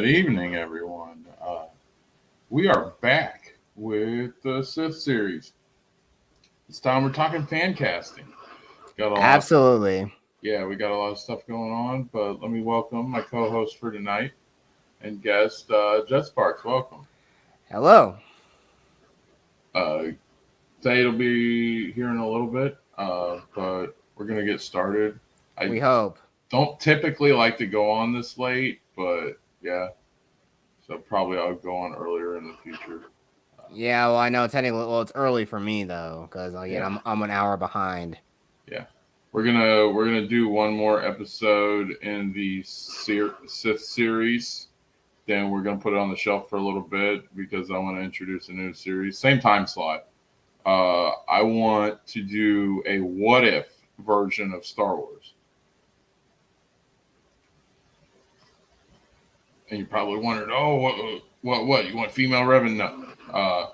Good evening, everyone. We are back with the Sith series. This time we're talking fan casting. Got a lot. Absolutely. We got a lot of stuff going on. But let me welcome my co-host for tonight and guest, Jet Sparks. Welcome. Hello. Uh, Tate will be here in a little bit, but we're gonna get started. We I hope. don't typically like to go on this late, but yeah, so probably I'll go on earlier in the future. Yeah, well, I know technically. Well, it's early for me though, because again, Yeah. I'm an hour behind. Yeah, we're gonna do one more episode in the Sith series. Then we're gonna put it on the shelf for a little bit because I want to introduce a new series. Same time slot. I want to do a what if version of Star Wars. And you probably wondered, oh, what? You want female Revan? No.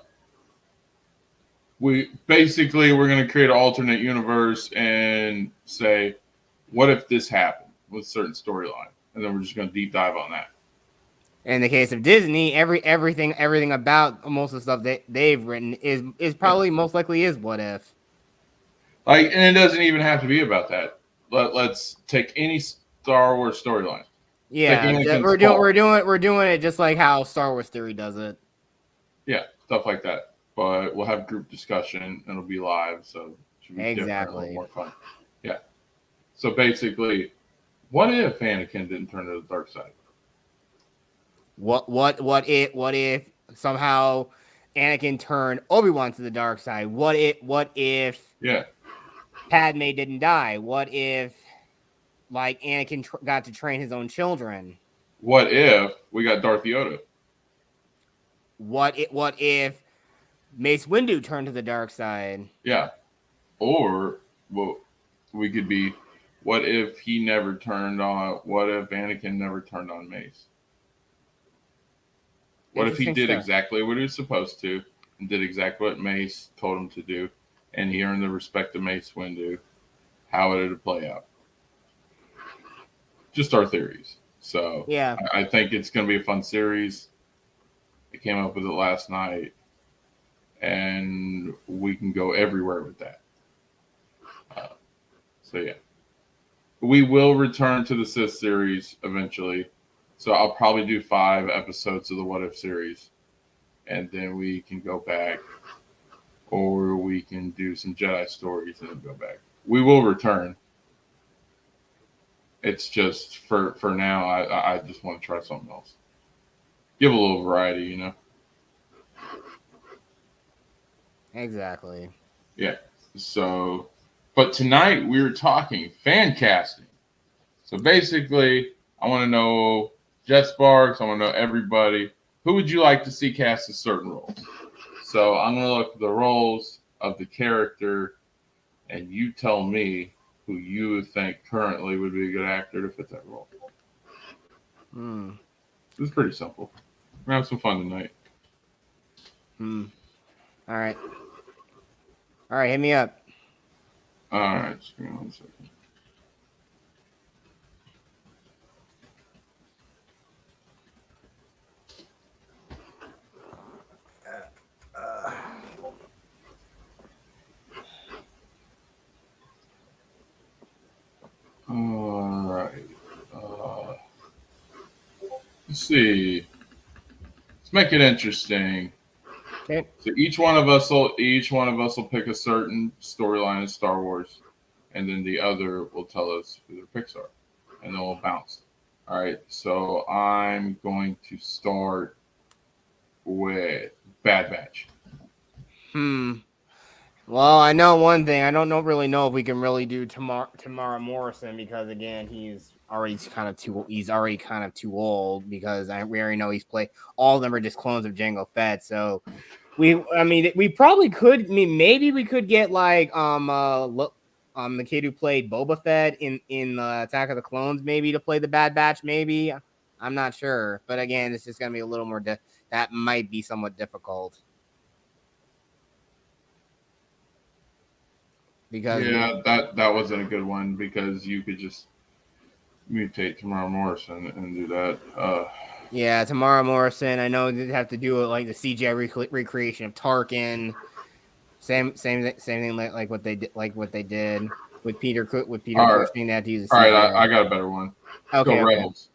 We're going to create an alternate universe and say, what if this happened with a certain storyline, and then we're just going to deep dive on that. In the case of Disney, everything about most of the stuff that they've written is probably most likely is what if. And it doesn't even have to be about that. Let's take any Star Wars storyline. Yeah, we're doing it just like how Star Wars Theory does it. Yeah, stuff like that. But we'll have group discussion and it'll be live, so it should be different, a little more fun. Yeah. So basically, what if Anakin didn't turn to the dark side? What if somehow Anakin turned Obi-Wan to the dark side? What if Padme didn't die? What if like Anakin got to train his own children? What if we got Darth Yoda? What if Mace Windu turned to the dark side? Yeah. Or we could be, what if he never turned on? What if Anakin never turned on Mace? What if he did exactly what he was supposed to and did exactly what Mace told him to do, and he earned the respect of Mace Windu? How would it play out? Just our theories. So yeah, I think it's going to be a fun series. I came up with it last night, and we can go everywhere with that. So yeah, we will return to the Sith series eventually. So I'll probably do 5 episodes of the What If series, and then we can go back, or we can do some Jedi stories and then go back. We will return. It's just for now. I just want to try something else. Give a little variety, you know. Exactly. Yeah. So, but tonight we were talking fan casting. So basically, I want to know Jet Sparks. I want to know everybody. Who would you like to see cast a certain role? So I'm going to look at the roles of the character, and you tell me who you think currently would be a good actor to fit that role. It's pretty simple. We're going to have some fun tonight. All right, hit me up. All right, just give me 1 second. All right. Let's see. Let's make it interesting. Okay. So each one of us will pick a certain storyline in Star Wars, and then the other will tell us who their picks are, and then we'll bounce. All right. So I'm going to start with Bad Batch. Well, I know one thing. I don't really know if we can really do Tamara Morrison because again, he's already kind of too old because we already know he's played. All of them are just clones of Jango Fett. So we probably could. Maybe we could get like the kid who played Boba Fett in Attack of the Clones, maybe to play the Bad Batch. Maybe I'm not sure, but again, it's just gonna be a little more. That might be somewhat difficult. Because that wasn't a good one because you could just mutate Tamara Morrison and do that. Yeah, Tamara Morrison. I know they have to do it like the CGI recreation of Tarkin. Same thing like what they did with Peter All right, Cushing. They had to use the all right. CGI. I got a better one. Go Okay, okay. Rebels.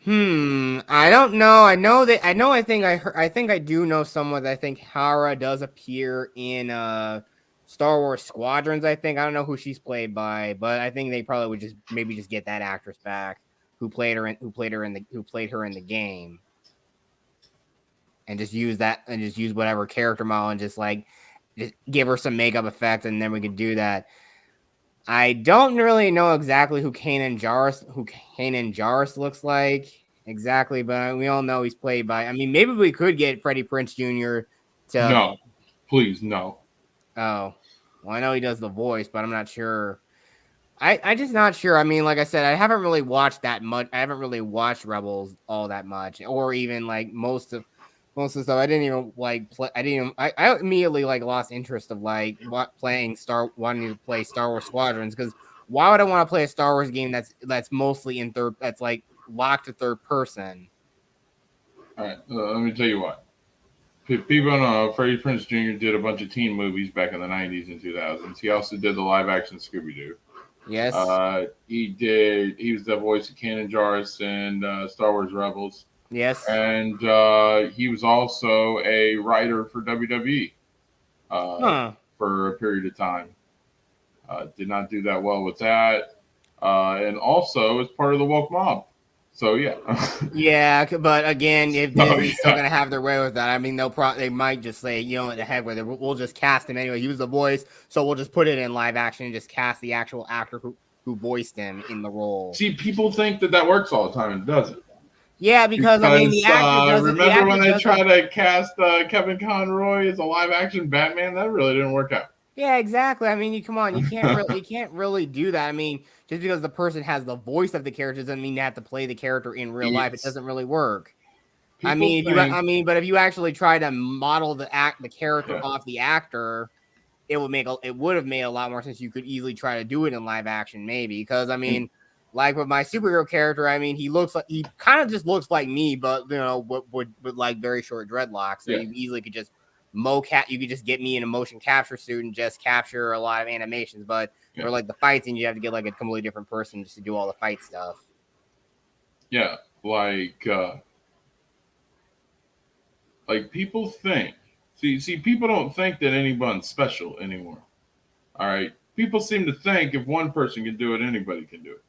I don't know. I know that I know. I think I heard. I think I do know someone. That I think Hera does appear in Star Wars Squadrons. I don't know who she's played by, but I think they probably would just maybe just get that actress back who played her in the game, and just use that and just use whatever character model and just give her some makeup effect, and then we could do that. I don't really know exactly who Kanan Jarrus looks like exactly, but we all know he's played by. I mean, maybe we could get Freddie Prinze Jr. to. No, please, no. Oh, well, I know he does the voice, but I'm not sure. I just not sure. I mean, like I said, I haven't really watched that much. I haven't really watched Rebels all that much, or even like most of the stuff. I didn't even like play. I didn't. Even, I immediately like lost interest of like wanting to play Star Wars Squadrons because why would I want to play a Star Wars game that's mostly in third that's like locked to third person? All right, let me tell you what. People don't know Freddie Prinze Jr. did a bunch of teen movies back in the 90s and 2000s. He also did the live action Scooby Doo. Yes, He was the voice of Kanan Jarrus in Star Wars Rebels. yes. And he was also a writer for WWE Huh. for a period of time. Did not do that well with that. And also is part of the woke mob. So, yeah. Yeah, but again, if So, Disney's still yeah. gonna have their way with that, I mean, they might just say, you know what, the heck with it, we'll just cast him anyway. He was the voice, so we'll just put it in live action and just cast the actual actor who voiced him in the role. See, people think that that works all the time. It doesn't. Yeah, because I mean, Because the remember actor when they doesn't. tried to cast Kevin Conroy as a live action Batman? That really didn't work out. Yeah, exactly. I mean, you come on, you can't really do that. I mean, just because the person has the voice of the character doesn't mean they have to play the character in real life. It Yes. doesn't really work. People think, But if you actually try to model the character yeah, off the actor, it would have made a lot more sense. You could easily try to do it in live action, maybe. Because I and mean, like with my superhero character, I mean, he kind of just looks like me, but you know, with like very short dreadlocks. So yeah, you easily could just mocap. You could just get me in a motion capture suit and just capture a lot of animations. But yeah, for like the fight scene, you have to get like a completely different person just to do all the fight stuff. yeah. Like, uh, like people think. See, people don't think that anyone's special anymore. All right, people seem to think if one person can do it, anybody can do it,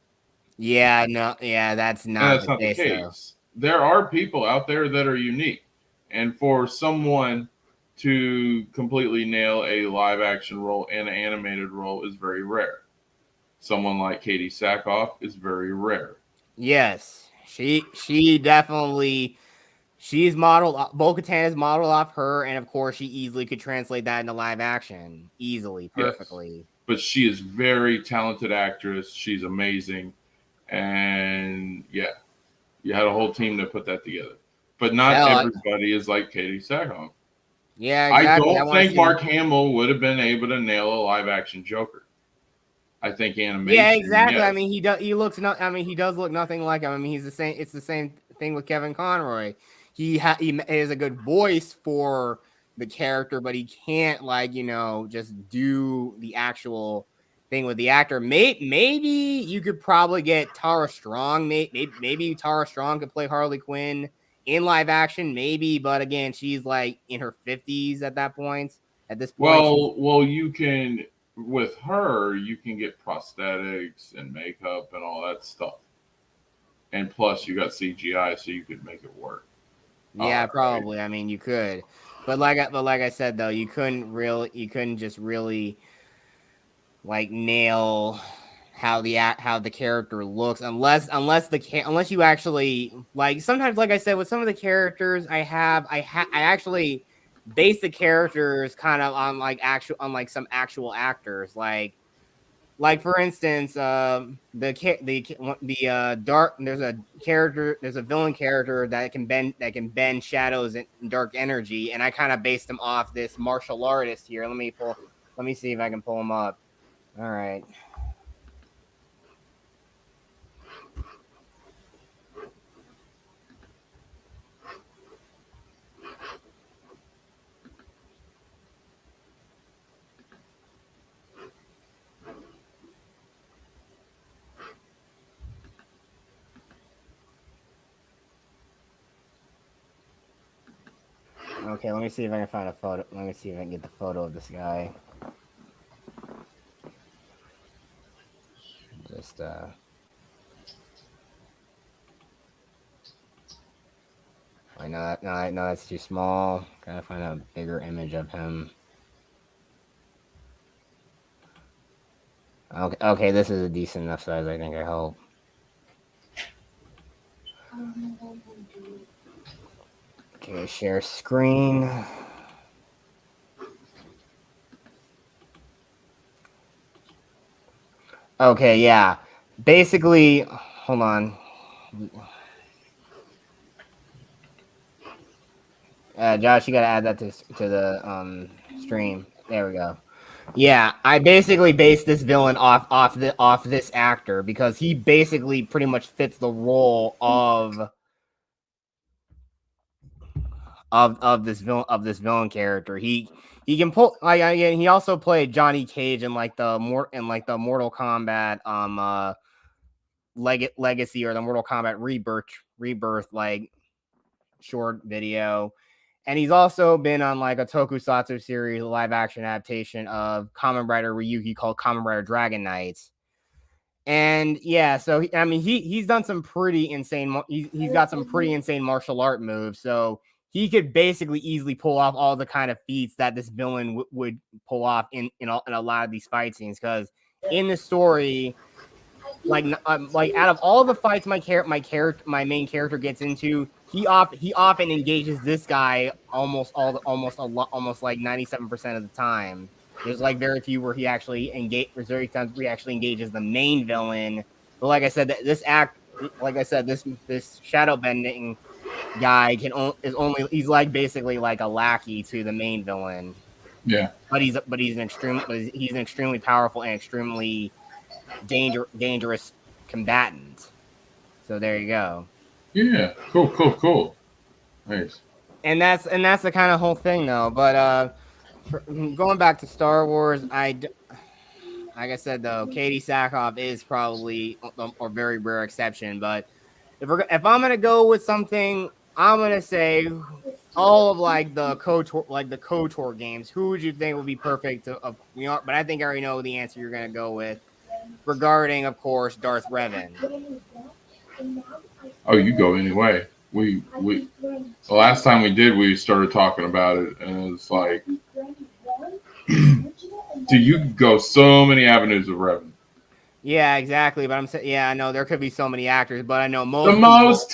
Yeah, no, yeah, that's and not that's the not the case though. case. There are people out there that are unique, and for someone to completely nail a live action role and an animated role is very rare. Someone like Katie Sackhoff is very rare. Yes, she definitely she's modeled. Bo-Katan is modeled off her, and of course, she easily could translate that into live action easily, Yes. perfectly. But she is very talented actress. She's amazing. And yeah, you had a whole team that put that together. But not Hell, everybody is like Katie Sackhoff. yeah, I exactly. I don't want to think see the. Mark Hamill would have been able to nail a live action Joker. I think Yeah, animation, exactly. I yes. mean, he does. He looks not. I mean, he does look nothing like him. I mean, he's the same. It's the same thing with Kevin Conroy. He has a good voice for the character, but he can't just do the actual thing with the actor. Maybe you could probably get Tara Strong. Maybe Tara Strong could play Harley Quinn in live action. Maybe, but again, she's like in her 50s at that point. At this point, she's You can with her, you can get prosthetics and makeup and all that stuff. And plus, you got CGI, so you could make it work. yeah, All right. probably. I mean, you could, but like I said though, you couldn't just really like nail how the character looks unless you actually like sometimes like I said with some of the characters I actually base the characters kind of on like some actual actors like for instance, dark. There's a villain character that can bend shadows and dark energy, and I kind of based him off this martial artist here. Let me see if I can pull him up. All right. Okay, let me see if I can find a photo. Let me see if I can get the photo of this guy. Just I know that. No, I know that's too small. Gotta find a bigger image of him. Okay, this is a decent enough size. I think. I hope. Okay, share screen. Okay, yeah. Basically, hold on. Josh, you gotta add that to the stream. There we go. Yeah, I basically based this villain off this actor because he basically pretty much fits the role of this villain character. He can pull like again. He also played Johnny Cage in like the Mortal Kombat Legacy or the Mortal Kombat Rebirth like short video. And he's also been on like a tokusatsu series, a live action adaptation of Kamen Rider Ryuki called Kamen Rider Dragon Knights. And yeah, so I mean, he's done some pretty insane. He's got some pretty insane martial art moves. So he could basically easily pull off all the kind of feats that this villain would pull off in a lot of these fight scenes. Because in the story, like out of all the fights my main character gets into, he often engages this guy almost like 97% of the time. There's like very few where he actually there's very times where he actually engages the main villain. But like I said, this shadow bending guy he's like basically like a lackey to the main villain. Yeah. But he's an extremely powerful and extremely dangerous combatant. So there you go. Yeah. Cool. Nice. And that's the kind of whole thing though. But going back to Star Wars, like I said though, Katie Sackhoff is probably a very rare exception. But if I'm gonna go with something, I'm gonna say all of like the KOTOR games. Who would you think would be perfect? But I think I already know the answer you're gonna go with. Regarding, of course, Darth Revan. Oh, you go anyway. We the last time we did, we started talking about it, and it's like, do you go so many avenues of Revan? Yeah, exactly. But I'm saying, yeah, I know there could be so many actors, but I know The most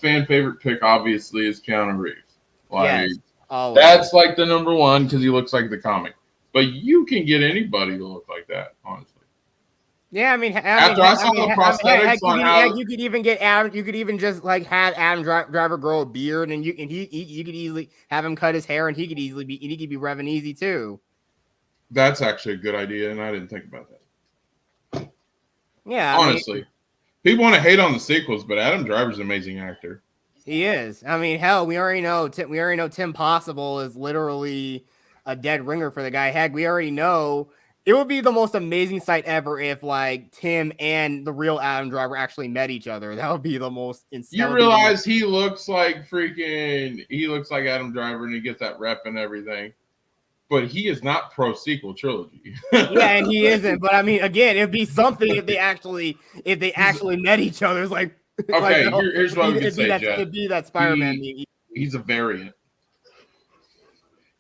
fan favorite pick, obviously, is Keanu Reeves. Like, yes, always. That's like the number one because he looks like the comic. But you can get anybody to look like that, honestly. Yeah, I mean, After I saw the prosthetics on how you could even get Adam. You could even just like have Adam Driver grow a beard, and you could easily have him cut his hair, and he could be Revan easy too. That's actually a good idea, and I didn't think about that. Yeah, honestly, people want to hate on the sequels, but Adam Driver's an amazing actor. He is. I mean, hell, we already know Tim Possible is literally a dead ringer for the guy. Heck, we already know it would be the most amazing sight ever if like Tim and the real Adam Driver actually met each other. That would be the most insane. You realize he looks like Adam Driver and he gets that rep and everything. But he is not pro sequel trilogy. Yeah, and he isn't. But I mean, again, it'd be something if they actually met each other. It's like okay, here's what we can say, Jeff. It'd be that Spider-Man. He's a variant.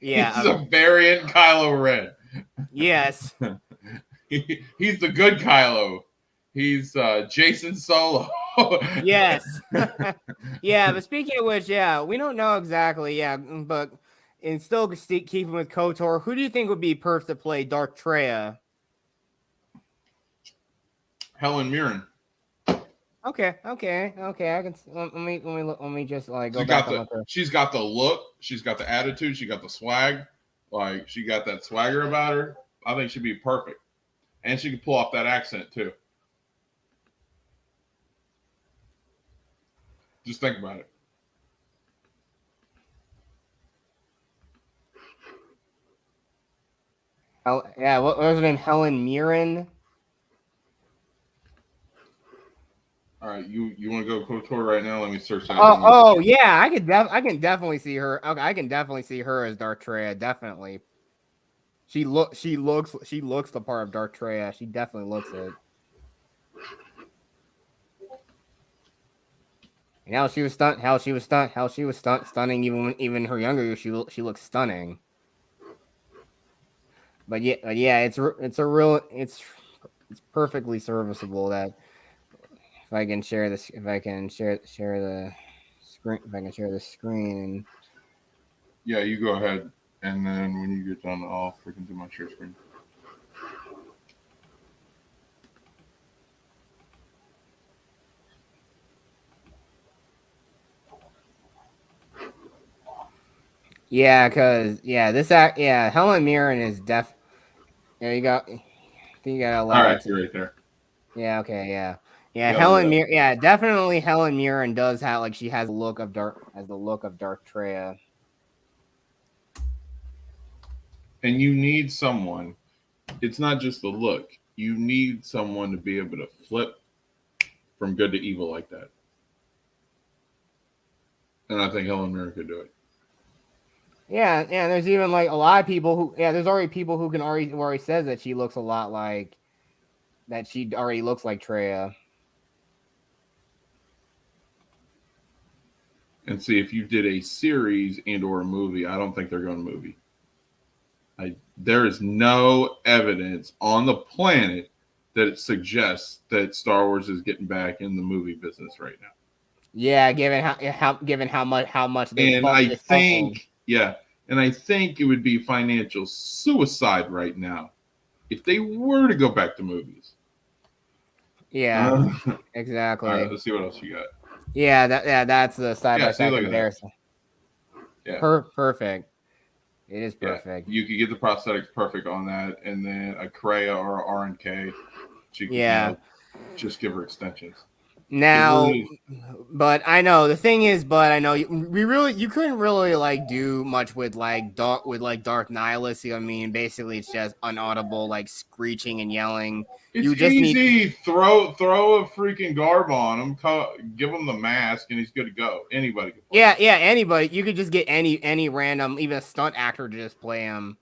Yeah, he's a variant Kylo Ren. Yes. He's the good Kylo. He's Jason Solo. Yes. Yeah, but speaking of which, yeah, we don't know exactly. Yeah, but and still keeping with KOTOR, who do you think would be perfect to play Darth Treya? Helen Mirren. Okay. I can let me just like go back. She's got the look. She's got the attitude. She got the swag. Like she got that swagger about her. I think she'd be perfect, and she could pull off that accent too. Just think about it. Oh yeah, what was her name? Helen Mirren. All You want to go KOTOR right now? Let me search that. Oh yeah, I can definitely see her. Okay, I can definitely see her as Darth Treya. Definitely. She looks the part of Darth Treya. She definitely looks it. And how she was stunning even her younger years. She looks stunning. But yeah, it's perfectly serviceable that if I can share the screen. Yeah, you go ahead, and then when you get done, I'll freaking do my share screen. Yeah, Helen Mirren is def. Yeah, you got. I think you got to allow All right, it to. you're right there. Yeah. Okay. Yeah. Yeah, Helen Mirren. Yeah, definitely. Helen Mirren does have she has the look of Darth Treya. And you need someone. It's not just the look. You need someone to be able to flip from good to evil like that. And I think Helen Mirren could do it. Yeah, and there's even a lot of people who there's already people who already says that she looks a lot like that. She already looks like Treya. And see, if you did a series and or a movie, I don't think they're going to movie. There is no evidence on the planet that it suggests that Star Wars is getting back in the movie business right now. Yeah, given how much they and I think it would be financial suicide right now if they were to go back to movies. Yeah, exactly. All right, let's see what else you got. Yeah, that's the side by side comparison. Yeah, perfect. It is perfect. Yeah. You could get the prosthetics perfect on that, and then a Kreia or a RNK. Just give her extensions. Now, but I know the thing is, you couldn't really do much with Darth Nihilus. I mean, basically it's just unaudible screeching and yelling. It's you just easy. Throw a freaking garb on him. Give him the mask, and he's good to go. Anybody can play. Yeah, anybody. You could just get any random, even a stunt actor to just play him,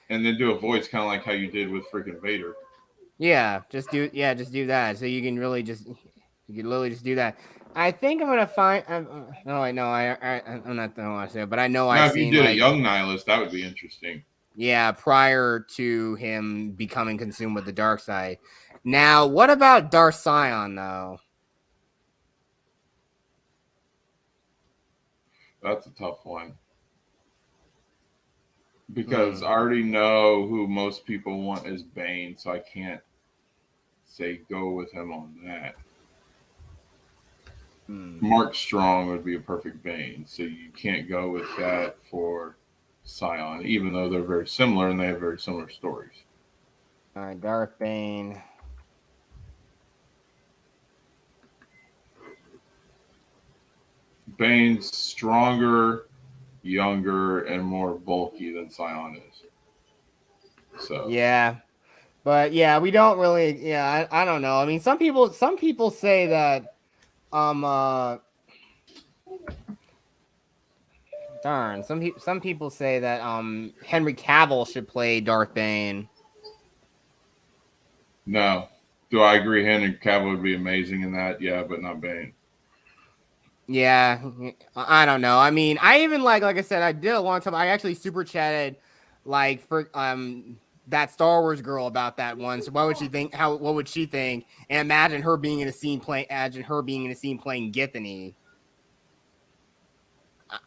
and then do a voice kind of like how you did with freaking Vader. Yeah, just do that. So you can really just. You could literally just do that. I think I'm gonna find. I'm not the one to say it, but I know I've seen. If you did a young Nihilus, that would be interesting. Yeah, prior to him becoming consumed with the dark side. Now, what about Darth Sion though? That's a tough one because I already know who most people want as Bane, so I can't say go with him on that. Mark Strong would be a perfect Bane, so you can't go with that for Sion, even though they're very similar and they have very similar stories. All right, Darth Bane. Bane's stronger, younger, and more bulky than Sion is. So yeah, but we don't really. Yeah, I don't know. I mean, some people say that darn, some people say that Henry Cavill should play Darth Bane. No. Do I agree Henry Cavill would be amazing in that? Yeah, but not Bane. Yeah, I don't know. I mean, I even like I said, I did a long time. I actually super chatted for that Star Wars girl about that one. So what would she think? What would she think? And imagine her being in a scene playing Githany.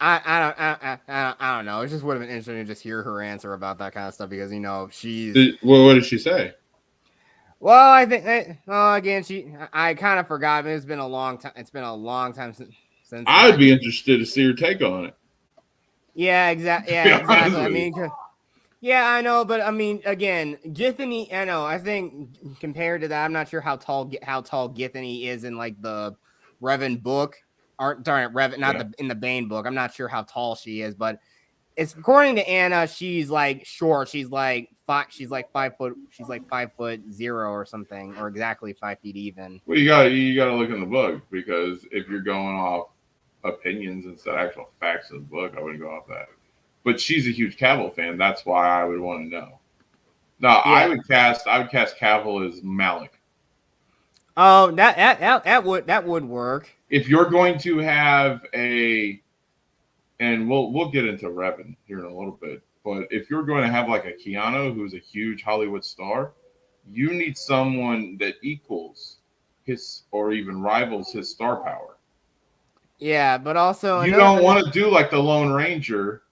I don't know. It just would have been interesting to just hear her answer about that kind of stuff because she's. Well, what did she say? Well, I think. Again, I kind of forgot. It's been a long time. It's been a long time since. I'd be interested to see her take on it. Yeah, exactly. Yeah, exactly. I mean, yeah, I know, but I mean, again, Githany. I know. I think compared to that, I'm not sure how tall Githany is in the Revan book. In the Bane book. I'm not sure how tall she is, but it's according to Anna, she's like short. She's like 5 foot. She's like 5'0" or something, or exactly 5 feet even. Well, you gotta look in the book, because if you're going off opinions instead of actual facts of the book, I wouldn't go off that. But she's a huge Cavill fan. That's why I would want to know. No, Yeah. I would cast Cavill as Malik. Oh, that would work. If you're going to have and we'll get into Revan here in a little bit, but if you're going to have like a Keanu, who's a huge Hollywood star, you need someone that equals his or even rivals his star power. Yeah, but also You don't want to do like the Lone Ranger,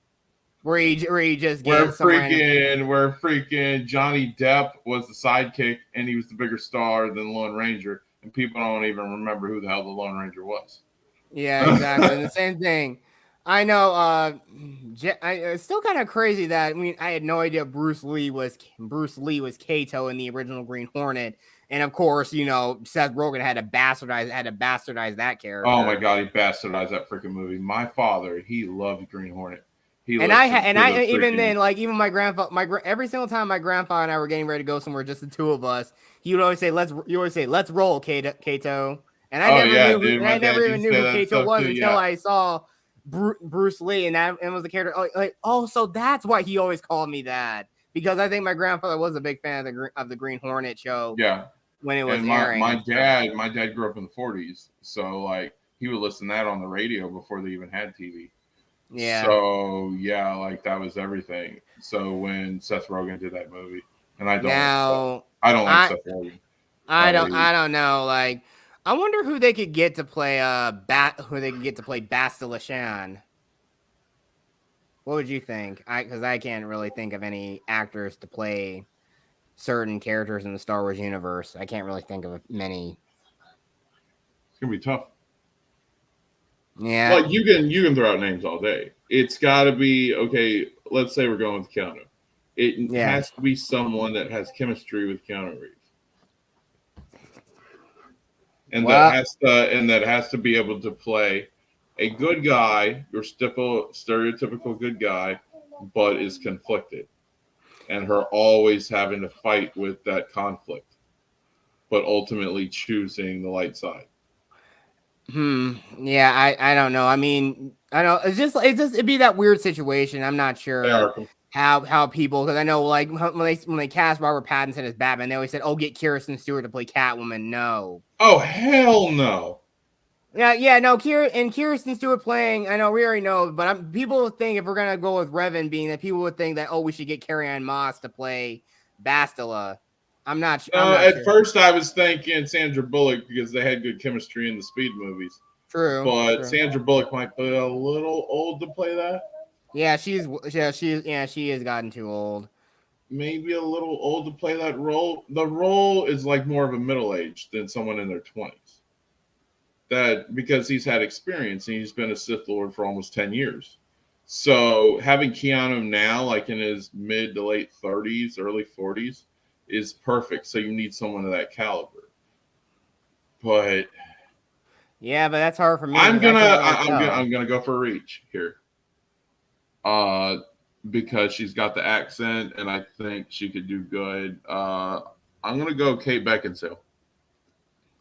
where he just where gets some random... where freaking Johnny Depp was the sidekick and he was the bigger star than Lone Ranger, and people don't even remember who the hell the Lone Ranger was. Yeah, exactly. And the same thing. I know. It's still kind of crazy that I had no idea Bruce Lee was Kato in the original Green Hornet, and of course, Seth Rogen had to bastardize that character. Oh my god, he bastardized that freaking movie. My father, he loved Green Hornet. Even then, like even my grandfather, every single time my grandfather and I were getting ready to go somewhere, just the two of us, he would always say, "Let's roll, Kato." And I never even knew who Kato was until I saw Bruce Lee, and was the character. So that's why he always called me that, because I think my grandfather was a big fan of the Green Hornet show. Yeah, when it was airing. My dad grew up in the 40s, so like he would listen to that on the radio before they even had TV. Yeah. So yeah, like that was everything. So when Seth Rogen did that movie, and I don't like Seth Rogen. I don't know. Like, I wonder who they could get to play Bastila Shan. What would you think? Because I can't really think of any actors to play certain characters in the Star Wars universe. I can't really think of many. It's gonna be tough. Yeah. Like you can throw out names all day. It's got to be okay. Let's say we're going with Keanu. It has to be someone that has chemistry with Keanu Reeves, and that has to be able to play a good guy, your stereotypical good guy, but is conflicted, and her always having to fight with that conflict, but ultimately choosing the light side. Yeah, I don't know. I mean, I don't. It'd be that weird situation. I'm not sure how people, because I know like when they cast Robert Pattinson as Batman, they always said, "Oh, get Kirsten Stewart to play Catwoman." No. Oh hell no. Yeah, no. Kirsten Stewart playing. I know we already know, but people think if we're gonna go with Revan being that, people would think that we should get Carrie-Anne Moss to play Bastila. I'm not sure. At first, I was thinking Sandra Bullock because they had good chemistry in the Speed movies. True. But Sandra Bullock might be a little old to play that. Yeah, she has gotten too old. Maybe a little old to play that role. The role is like more of a middle age than someone in their 20s. That because he's had experience and he's been a Sith Lord for almost 10 years. So having Keanu now, like in his mid to late 30s, early 40s, is perfect. So you need someone of that caliber. But yeah, but that's hard for me. I'm gonna go for a reach here. Because she's got the accent and I think she could do good. I'm gonna go Kate Beckinsale.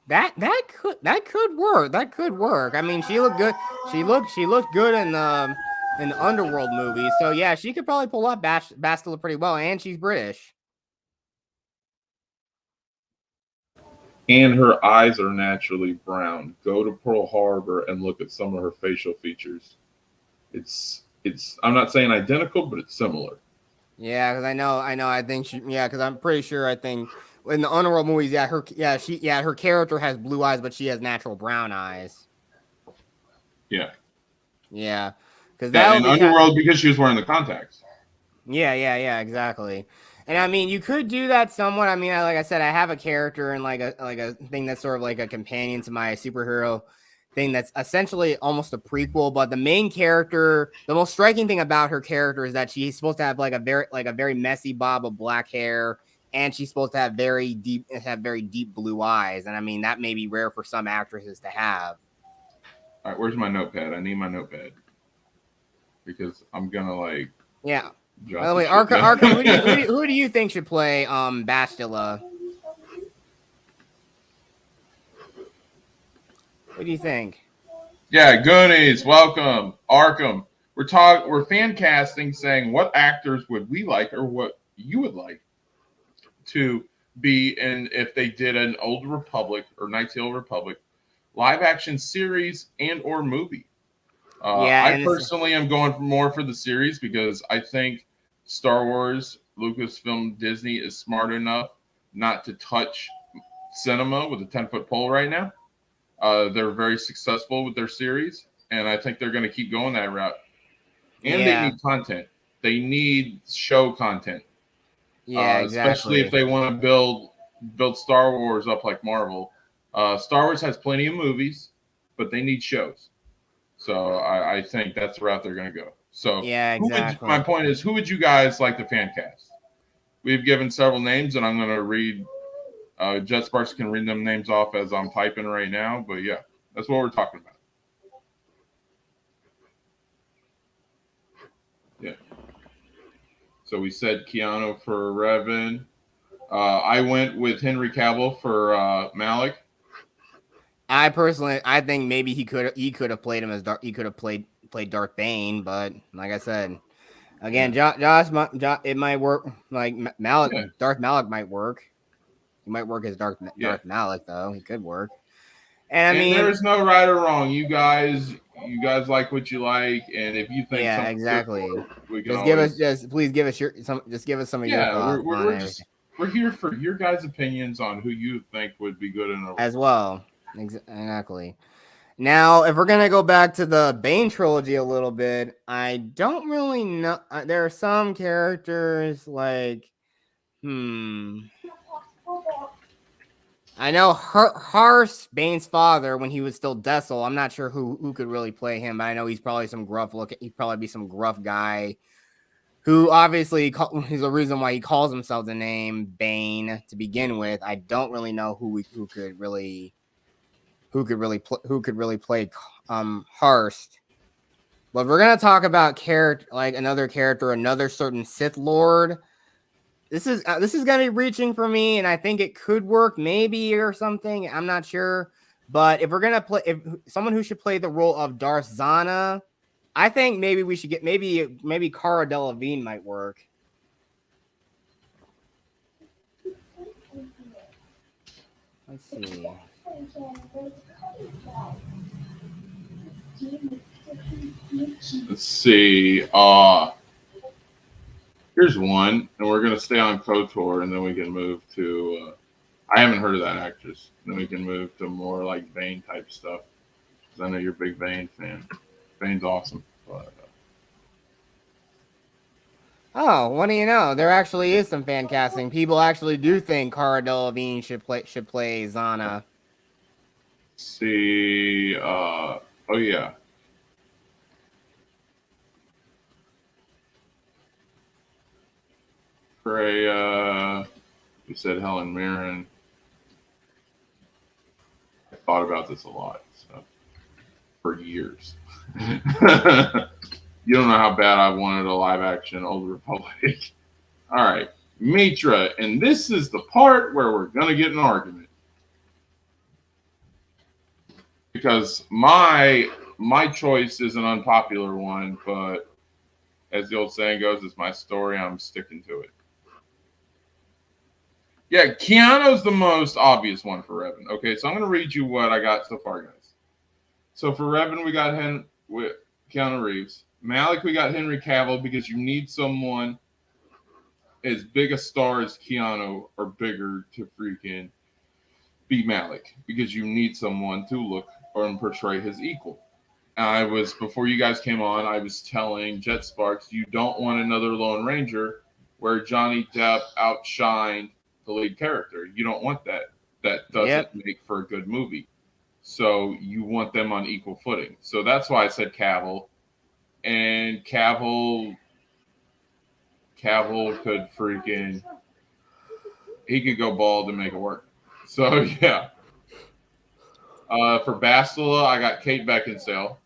That could work. That could work. I mean, she looked good. She looked good in the Underworld movie. So yeah, she could probably pull off Bastila pretty well, and she's British. And her eyes are naturally brown. Go to Pearl Harbor and look at some of her facial features. It's I'm not saying identical, but it's similar. Yeah, because I know. I think she. Yeah, because I'm pretty sure. I think in the Underworld movies, her character has blue eyes, but she has natural brown eyes. Yeah. Yeah, because in Underworld because she was wearing the contacts. Yeah, exactly. And I mean, you could do that somewhat. I mean, like I said, I have a character and like a thing that's sort of like a companion to my superhero thing that's essentially almost a prequel. But the main character, the most striking thing about her character is that she's supposed to have like a very messy bob of black hair, and she's supposed to have very deep blue eyes. And I mean, that may be rare for some actresses to have. All right, where's my notepad? I need my notepad. because I'm gonna like Yeah. jot By the this way, shit down. Arkham, who do you think should play Bastila? What do you think? Yeah, Goonies, welcome. Arkham. We're fan casting saying what actors would we like or what you would like to be in if they did an Old Republic or Knights of the Old Republic live action series and or movie. Yeah, I and it's personally am going for more for the series because I think Star Wars, Lucasfilm, Disney is smart enough not to touch cinema with a 10-foot pole right now. They're very successful with their series, and I think they're going to keep going that route. And they yeah, need content. They need show content, yeah, especially if exactly. they want to build Star Wars up like Marvel. Star Wars has plenty of movies, but they need shows. So I think that's the route they're going to go. So Yeah, my exactly. point is, who would you guys like to fan cast? We've given several names, and I'm going to read. Jet Sparks can read them names off as I'm typing right now. But yeah, that's what we're talking about. Yeah. So we said Keanu for Revan. I went with Henry Cavill for Malik. I think maybe he could have played him as Darth. He could have played Darth Bane, but like I said, again, Yeah. it might work. Like Malik, Yeah. Darth Malik might work. He might work as Yeah. Darth Malik though. He could work. And I And there mean, is no right or wrong. You guys like what you like, and if you think yeah, something's good for exactly. it, we can always. Please give us some of your Yeah, we're, thoughts we're, on we're everything just we're here for your guys' opinions on who you think would be good in a as role. well. Exactly. Now, if we're gonna go back to the Bane trilogy a little bit, I don't really know. There are some characters like, I know Harse, Bane's father, when he was still Dessel. I'm not sure who could really play him, but I know he's probably some gruff look. He'd probably be some gruff guy who obviously is the reason why he calls himself the name Bane to begin with. I don't really know who could really play Harst. But we're gonna talk about another character, another certain Sith Lord. This is gonna be reaching for me, and I think it could work, maybe or something. I'm not sure, but if we're gonna play, if someone who should play the role of Darth Zana, I think maybe we should get maybe Cara Delevingne might work. Let's see. Let's see. Here's one, and we're gonna stay on KOTOR, and then we can move to. I haven't heard of that actress. Then we can move to more like Bane type stuff. Because I know you're a big Bane fan. Bane's awesome. But, Oh, what do you know? There actually is some fan casting. People actually do think Cara Delevingne should play Zana. see. Oh yeah. Freya. You said Helen Mirren. I thought about this a lot. So, for years. You don't know how bad I wanted a live action Old Republic. All right, Mitra, and this is the part where we're gonna get an argument because my choice is an unpopular one, but as the old saying goes, it's my story. I'm sticking to it. Yeah, Keanu's the most obvious one for Revan. Okay, so I'm gonna read you what I got so far, guys. So for Revan, we got with Keanu Reeves. Malik, we got Henry Cavill because you need someone as big a star as Keanu or bigger to freaking be Malik because you need someone to look or portray his equal. Before you guys came on, I was telling Jet Sparks, you don't want another Lone Ranger where Johnny Depp outshined the lead character. You don't want that. That doesn't Yep. make for a good movie. So you want them on equal footing. So that's why I said Cavill. And Cavill could he could go bald and make it work. So yeah. For Bastila, I got Kate Beckinsale.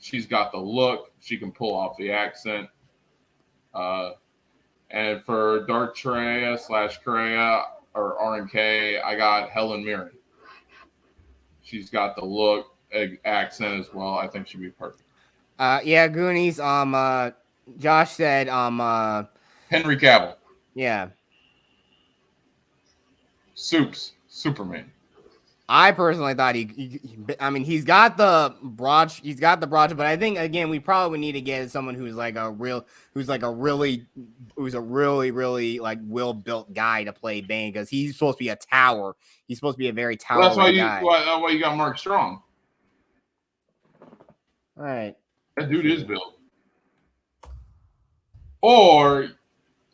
She's got the look. She can pull off the accent. And for Dark Traya / Correa or RNK, I got Helen Mirren. She's got the look, accent as well. I think she'd be perfect. Yeah, Goonies. Josh said, Henry Cavill. Yeah. Superman. I personally thought I mean, he's got the broad, but I think again we probably need to get someone who's a really like well built guy to play Bane, because he's supposed to be a tower. He's supposed to be a very Well, that's guy. why you got Mark Strong. All right. That dude is built. Or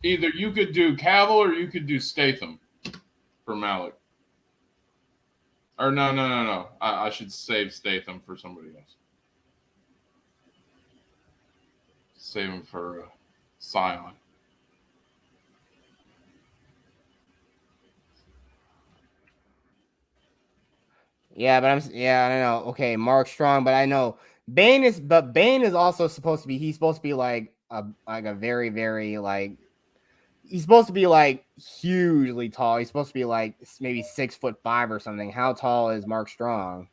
either you could do Cavill or you could do Statham for Malik. Or no. I should save Statham for somebody else. Save him for Scion. Yeah, but I don't know. Okay, Mark Strong, but I know Bane is also supposed to be. He's supposed to be like a very very like. He's supposed to be like hugely tall. He's supposed to be like maybe 6'5" or something. How tall is Mark Strong?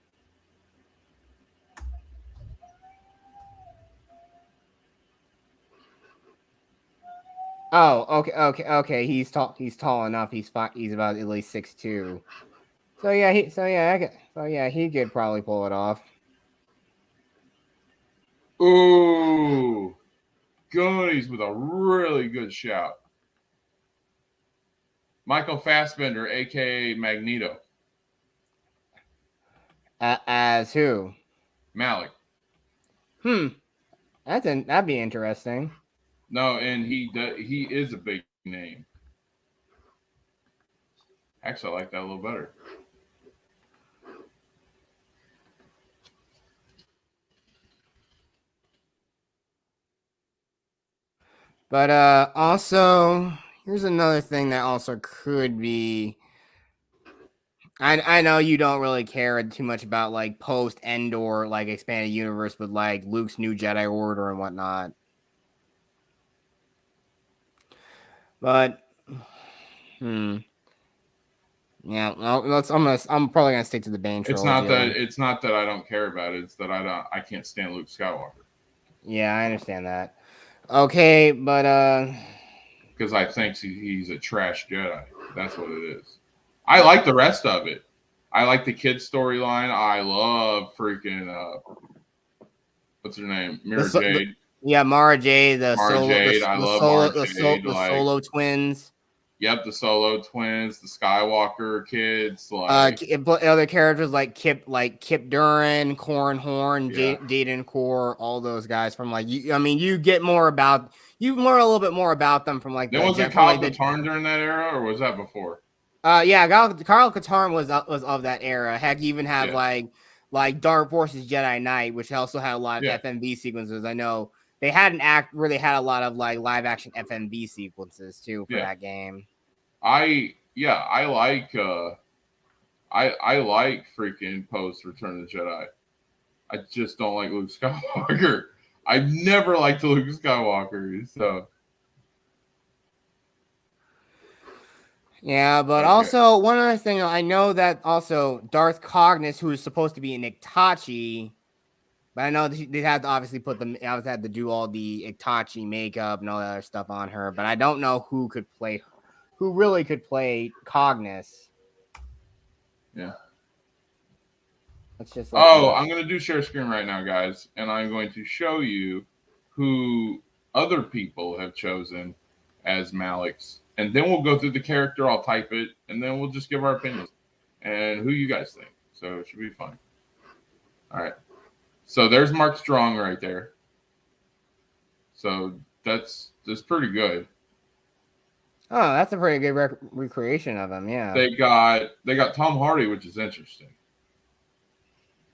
Oh, okay. He's tall. He's tall enough. He's about at least 6'2". So yeah, he could probably pull it off. Ooh, Goonies with a really good shout. Michael Fassbender, aka Magneto. As who? Malik. That'd be interesting. No, and he is a big name. Actually, I like that a little better. But also, here's another thing that also could be. I know you don't really care too much about like post Endor like expanded universe with like Luke's new Jedi Order and whatnot. But yeah, I'm probably gonna stick to the Bane trilogy. It's not that I don't care about it. It's that I can't stand Luke Skywalker. Yeah, I understand that. Okay, but because I think he's a trash Jedi. That's what it is. I like the rest of it. I like the kid storyline. I love freaking what's her name? Jade. Mara Jade. I love Mara Jade. The Solo twins. Yep, the Solo twins, the Skywalker kids, other characters like Kip Duran, Corran Horn, Jaden Core, all those guys from like you get more about a little bit more about them from like. Wasn't Kyle Katarn during that era, or was that before? Yeah, Kyle Katarn was of that era. Heck, you even have like Dark Forces Jedi Knight, which also had a lot of FMV sequences. I know they had an act where they had a lot of like live action FMV sequences too for that game. I like freaking post Return of the Jedi. I just don't like Luke Skywalker. I've never liked Luke Skywalker, so. Yeah, but also one other thing, I know that also Darth Cognis, who is supposed to be an Itachi, but I know they had to obviously had to do all the Itachi makeup and all that other stuff on her, but I don't know who really could play Cognis. Yeah. Let's just. I'm going to do share screen right now, guys, and I'm going to show you who other people have chosen as Malik's. And then we'll go through the character. I'll type it, and then we'll just give our opinions and who you guys think. So it should be fun. All right. So there's Mark Strong right there. So that's pretty good. Oh, that's a pretty good recreation of him. Yeah. They got Tom Hardy, which is interesting.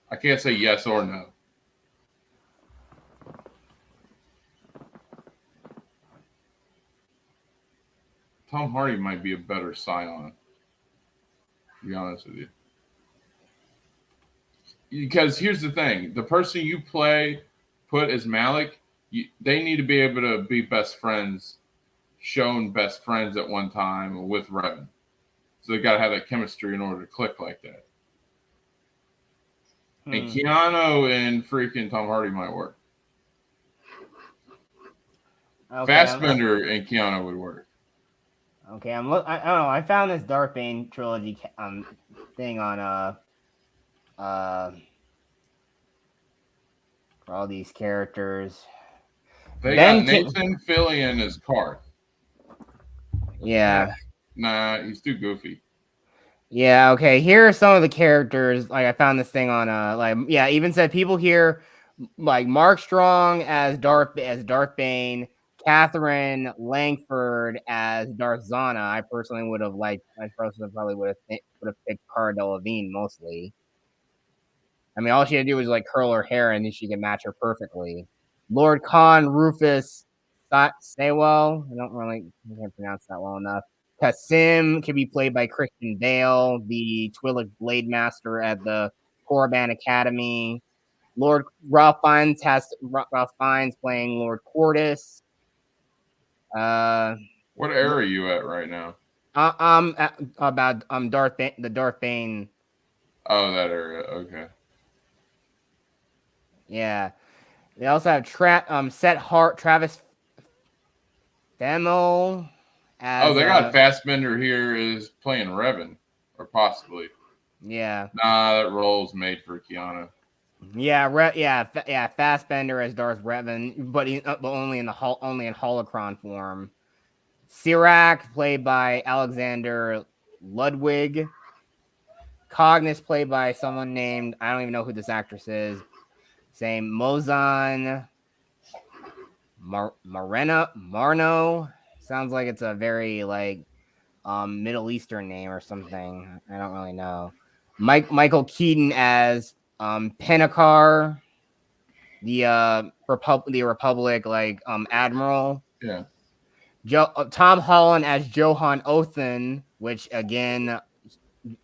I can't say yes or no. Tom Hardy might be a better Scion, to be honest with you. Because here's the thing. The person you play put as Malik, they need to be able to be best friends, shown best friends at one time with Revan. So they got to have that chemistry in order to click like that. And Keanu and freaking Tom Hardy might work. Okay, Fassbender and Keanu would work. Okay, I don't know. I found this Darth Bane trilogy thing on for all these characters. They got Nathan Fillion as Karth. Yeah. Nah, he's too goofy. Yeah, okay. Here are some of the characters. Like I found this thing on even said people here like Mark Strong as Darth Bane, Catherine Langford as Darth Zana. I personally probably would have picked Cara Delevingne mostly. I mean, all she had to do was like curl her hair and then she could match her perfectly. Lord Khan Rufus Sewell. I can't pronounce that well enough. Kasim can be played by Christian Bale, the Twi'lek Blade Master at the Korriban Academy. Lord Ralph Fiennes playing Lord Cordis. What era are you at right now? About the Darth Bane. Oh, that area. Okay. Yeah. They also have Travis Fimmel as. They got Fassbender here is playing Revan, or possibly. Yeah. Nah, that role's made for Keanu. Yeah, Fassbender as Darth Revan, but only in holocron form. Sirac played by Alexander Ludwig. Cognis played by someone named, I don't even know who this actress is. Same Mozan Marno. Sounds like it's a very Middle Eastern name or something. I don't really know. Michael Keaton as Penakar, the Republic admiral. Yeah. Tom Holland as Johan Othan, which again,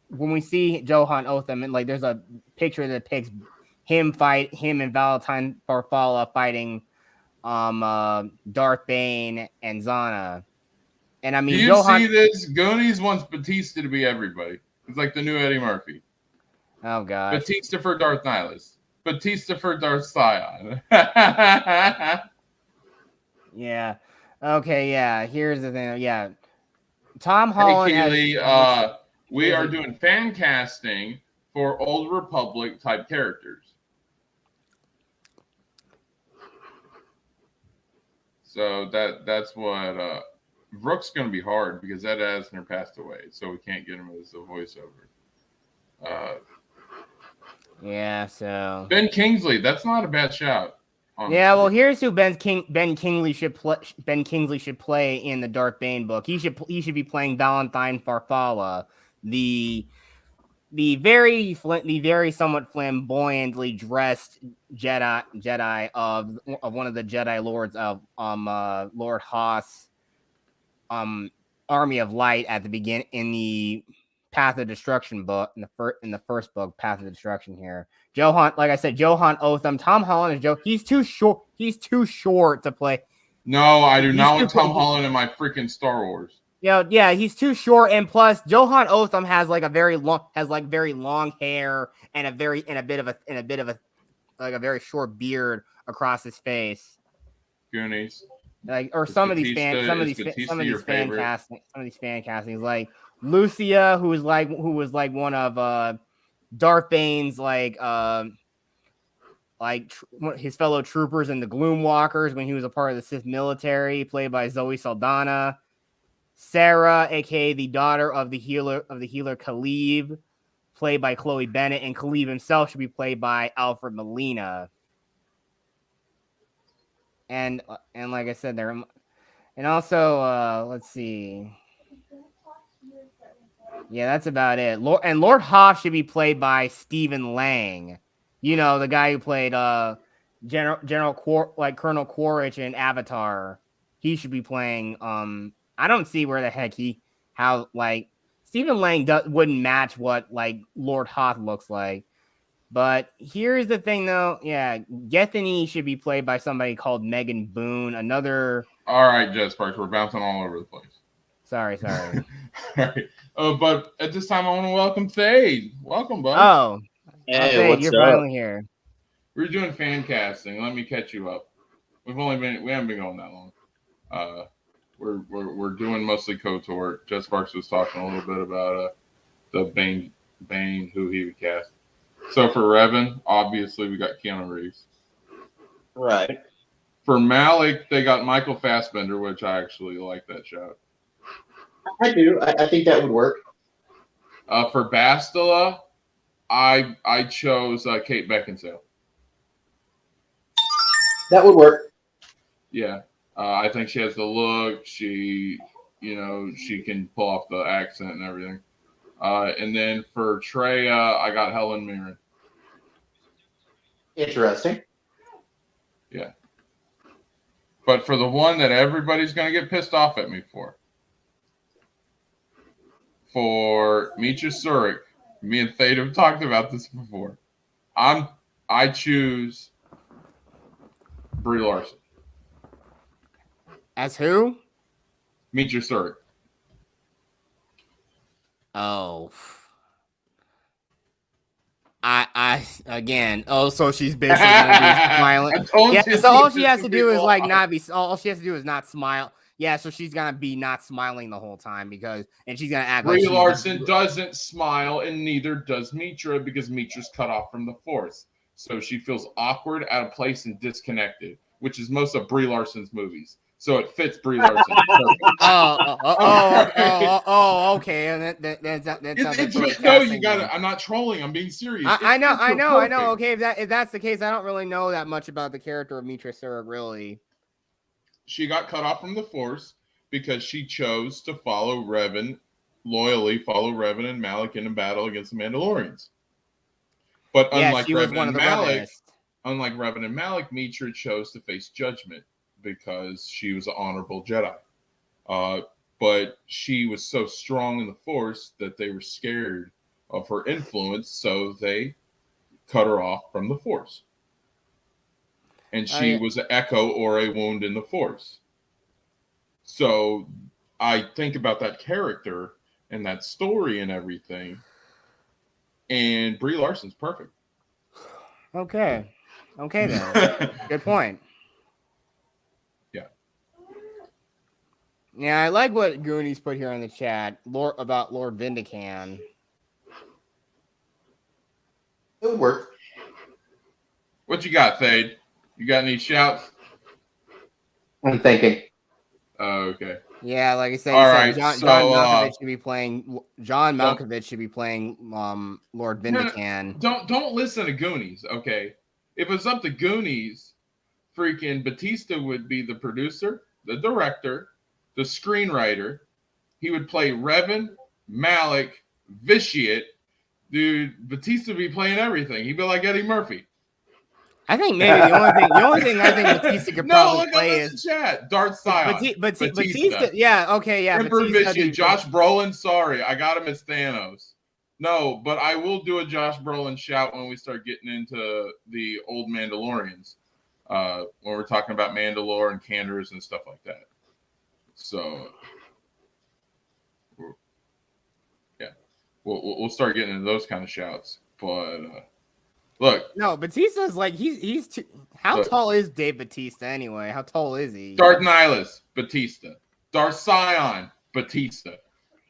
when we see Johan Othan, there's a picture that depicts him and Valentine Farfalla fighting Darth Bane and Zana. And I mean, do you see this? Goonies wants Batista to be everybody. It's like the new Eddie Murphy. Oh gosh. Batista for Darth Nihilus. Batista for Darth Scion. Yeah. Okay, yeah. Here's the thing. Yeah. Tom Holland. Hey, Keely, we are doing fan casting for Old Republic type characters. So that's what Rook's going to be hard because Ed Asner passed away, so we can't get him as a voiceover. Yeah, so Ben Kingsley, that's not a bad shout. Honestly. Yeah, well, here's who Ben Kingsley should play in the Darth Bane book. He should be playing Valentine Farfalla, the very somewhat flamboyantly dressed Jedi of one of the Jedi lords of Lord Hoth's Army of Light at the beginning in the Path of Destruction book, in the first book, Path of Destruction. Here, Johan Otham, Tom Holland is He's too short. He's too short to play. No, I do not want Tom Holland in my freaking Star Wars. Yeah, he's too short, and plus Johan Otham has very long hair and a bit of a very short beard across his face. Goonies. Some of these fan castings, like Lucia, who was one of Darth Bane's his fellow troopers in the Gloomwalkers when he was a part of the Sith military, played by Zoe Saldana. Sarah, aka the daughter of the healer Khalib, played by Chloe Bennett, and Khalib himself should be played by Alfred Molina. And like I said, there, and also let's see. Yeah, that's about it. Lord Hoth should be played by Stephen Lang. You know, the guy who played Colonel Quaritch in Avatar. He should be playing. I don't see where the heck Stephen Lang wouldn't match what Lord Hoth looks like. But here's the thing, though. Yeah, Gethany should be played by somebody called Megan Boone. Another. All right, Jet Sparks, we're bouncing all over the place. Sorry. All right. But at this time, I want to welcome Fade. Welcome, bud. Oh, Hey, Fade, what's you're up? finally here. We're doing fan casting. Let me catch you up. We haven't been going that long. We're doing mostly KOTOR. Jet Sparks was talking a little bit about the Bane who he would cast. So for Revan, obviously we got Keanu Reeves. Right. For Malik, they got Michael Fassbender, which I actually like that shot. I do. I think that would work. For Bastila, I chose Kate Beckinsale. That would work. Yeah, I think she has the look. She can pull off the accent and everything. And then for Treya, I got Helen Mirren. Interesting. Yeah. But for the one that everybody's going to get pissed off at me for Mitra Surik, me and Thade have talked about this before. I choose Brie Larson. As who? Mitra Surik. Oh. I again. Oh, so she's basically gonna be smiling. Yeah. So all she has to do is like not be. All she has to do is not smile. Yeah. So she's gonna be not smiling the whole time and she's gonna act like Brie Larson doesn't smile, and neither does Mitra because Mitra's cut off from the Force. So she feels awkward, out of place, and disconnected, which is most of Brie Larson's movies. So it fits Brie Larson. Okay. And no, you got it. I'm not trolling. I'm being serious. I know. Okay, if that's the case, I don't really know that much about the character of Mitra Surik, really. She got cut off from the Force because she chose to loyally follow Revan and Malik in a battle against the Mandalorians. But unlike Revan and Malik, Mitra chose to face judgment because she was an honorable Jedi. But she was so strong in the Force that they were scared of her influence, so they cut her off from the Force. And she was an echo or a wound in the Force. So I think about that character and that story and everything, and Brie Larson's perfect. Okay then. Good point. Yeah, I like what Goonies put here in the chat about Lord Vindican. It would work. What you got, Thade? You got any shouts? I'm thinking. Okay. Yeah, like I said, John Malkovich should be playing Lord Vindican. Don't listen to Goonies, okay? If it's up to Goonies, freaking Batista would be the producer, the director, the screenwriter. He would play Revan, Malik, Vitiate. Dude, Batista would be playing everything. He'd be like Eddie Murphy. I think maybe the only thing I think Batista could probably play is chat. Darth Sion. Batista. Yeah, okay, yeah. Vitiate, Josh Brolin. Sorry, I got him as Thanos. No, but I will do a Josh Brolin shout when we start getting into the old Mandalorians. When we're talking about Mandalore and Candors and stuff like that. So, yeah, we'll start getting into those kind of shouts. But look, no, Batista's like he's too. How tall is Dave Batista anyway? How tall is he? Darth Nihilus, Batista. Darth Sion, Batista.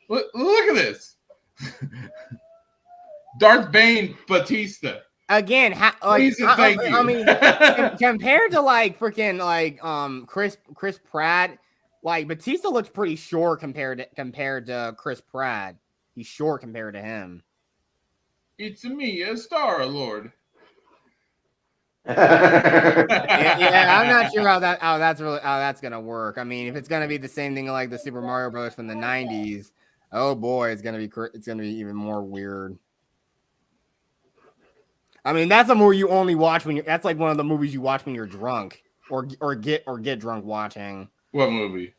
Look at this. Darth Bane, Batista. Again, thank you. I mean, compared to like freaking like Chris Pratt. Like Batista looks pretty short compared to Chris Pratt. He's short compared to him. It's me, a Star Lord. yeah, I'm not sure how that's gonna work. I mean, if it's gonna be the same thing like the Super Mario Bros. From the '90s, oh boy, it's gonna be even more weird. I mean, that's a movie you only watch when that's like one of the movies you watch when you're drunk or get drunk watching. What movie?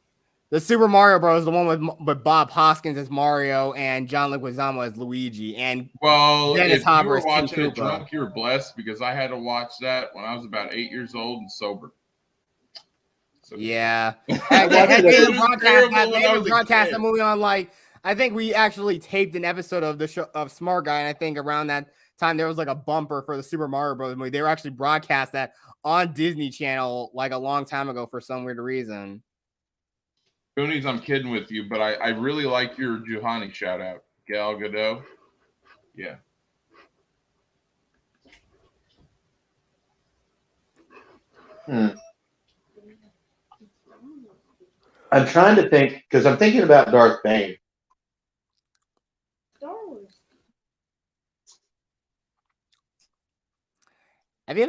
The Super Mario Bros. The one with Bob Hoskins as Mario and John Leguizamo as Luigi, and Well, Dennis if you Hopper were as King watching it Koopa. drunk, you were blessed because I had to watch that when I was about 8 years old and sober. So, Yeah, I watched they it even as- broadcast that. when They I even was a broadcast kid. the movie on like I think we actually taped an episode of the show of Smart Guy, and I think around that time there was like a bumper for the Super Mario Bros. Movie. They were actually broadcast that on Disney Channel like a long time ago for some weird reason. Goonies, I'm kidding with you, but I really like your Juhani shout out. Gal Gadot. Yeah. I'm trying to think because I'm thinking about Darth Bane. Have you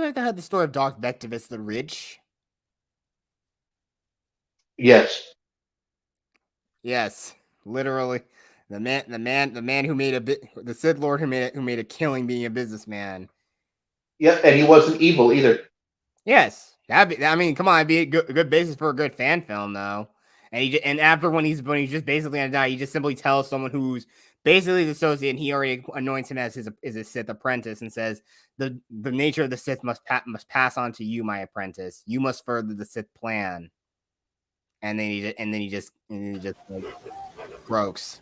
ever heard the story of Darth Vectivus the Rich? Yes. Yes, literally, the man who made the Sith Lord who made a killing being a businessman. Yep, and he wasn't evil either. Yes, I mean, come on, it'd be a good basis for a good fan film, though. And after when he's just basically gonna die, he just simply tells someone who's basically his associate, and he already anoints him as his Sith apprentice, and says the nature of the Sith must pass on to you, my apprentice. You must further the Sith plan. And then he just like, croaks.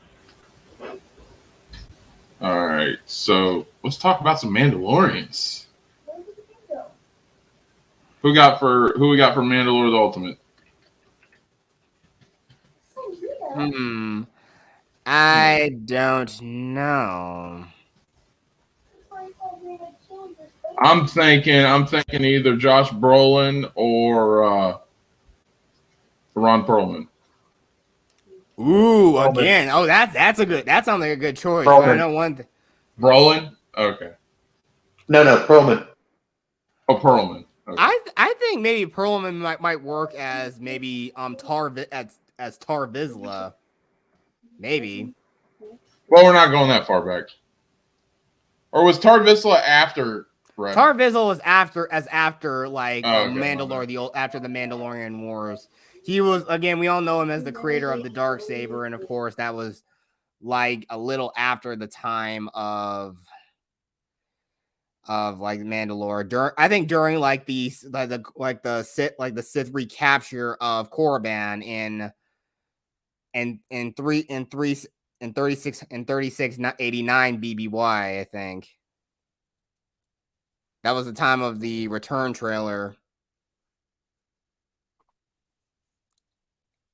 All right. So let's talk about some Mandalorians. Who we got for Mandalore the Ultimate? I don't know. I'm thinking either Josh Brolin or Ron Perlman. Ooh, Perlman. again. Oh, that sounds like a good choice. Perlman. But I know one. Brolin? Okay. No, Perlman. Oh, Perlman. Okay. I think maybe Perlman might work as maybe as Tar Vizsla. Maybe. Well, we're not going that far back. Or was Tar Vizsla after Red? Tar Vizsla was after like Okay, Mandalore after the Mandalorian Wars. He was again. We all know him as the creator of the Darksaber, and of course that was like a little after the time of like Mandalore. I think during like the Sith recapture of Korriban in 3689 BBY. I think that was the time of the return trailer.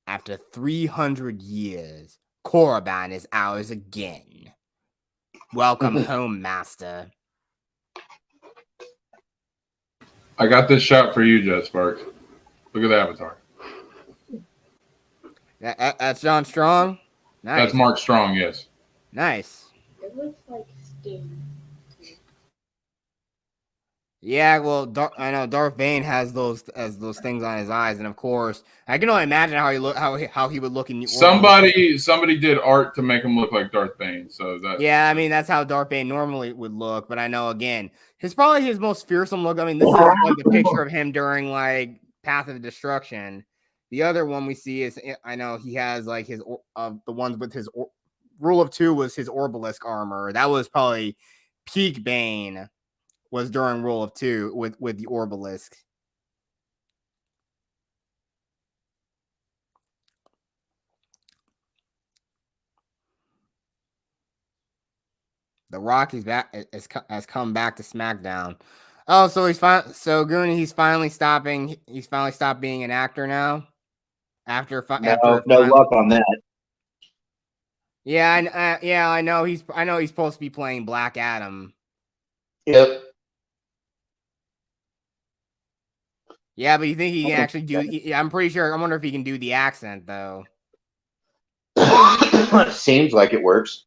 After 300 years, Korriban is ours again. Welcome home, Master. I got this shot for you, Jet Sparks. Look at the avatar. That's John Strong? Nice. That's Mark Strong, yes. Nice. It looks like skin. Yeah, well, I know Darth Bane has those things on his eyes, and of course, I can only imagine how he would look in. Somebody did art to make him look like Darth Bane, so that. Yeah, I mean that's how Darth Bane normally would look, but I know again, probably his most fearsome look. I mean, this is like the picture of him during like Path of Destruction. The other one we see is I know he has like his the ones with his Rule of Two was his Orbalisk armor. That was probably peak Bane. Was during Rule of Two with the Orbalisk. The Rock is back. Has come back to SmackDown. Oh, so he's fine. So Goonie, he's finally stopping. He's finally stopped being an actor now. After no luck on that. Yeah, I know. I know he's supposed to be playing Black Adam. Yep. Yeah, but you think he can actually do? I'm pretty sure. I wonder if he can do the accent though. Seems like it works.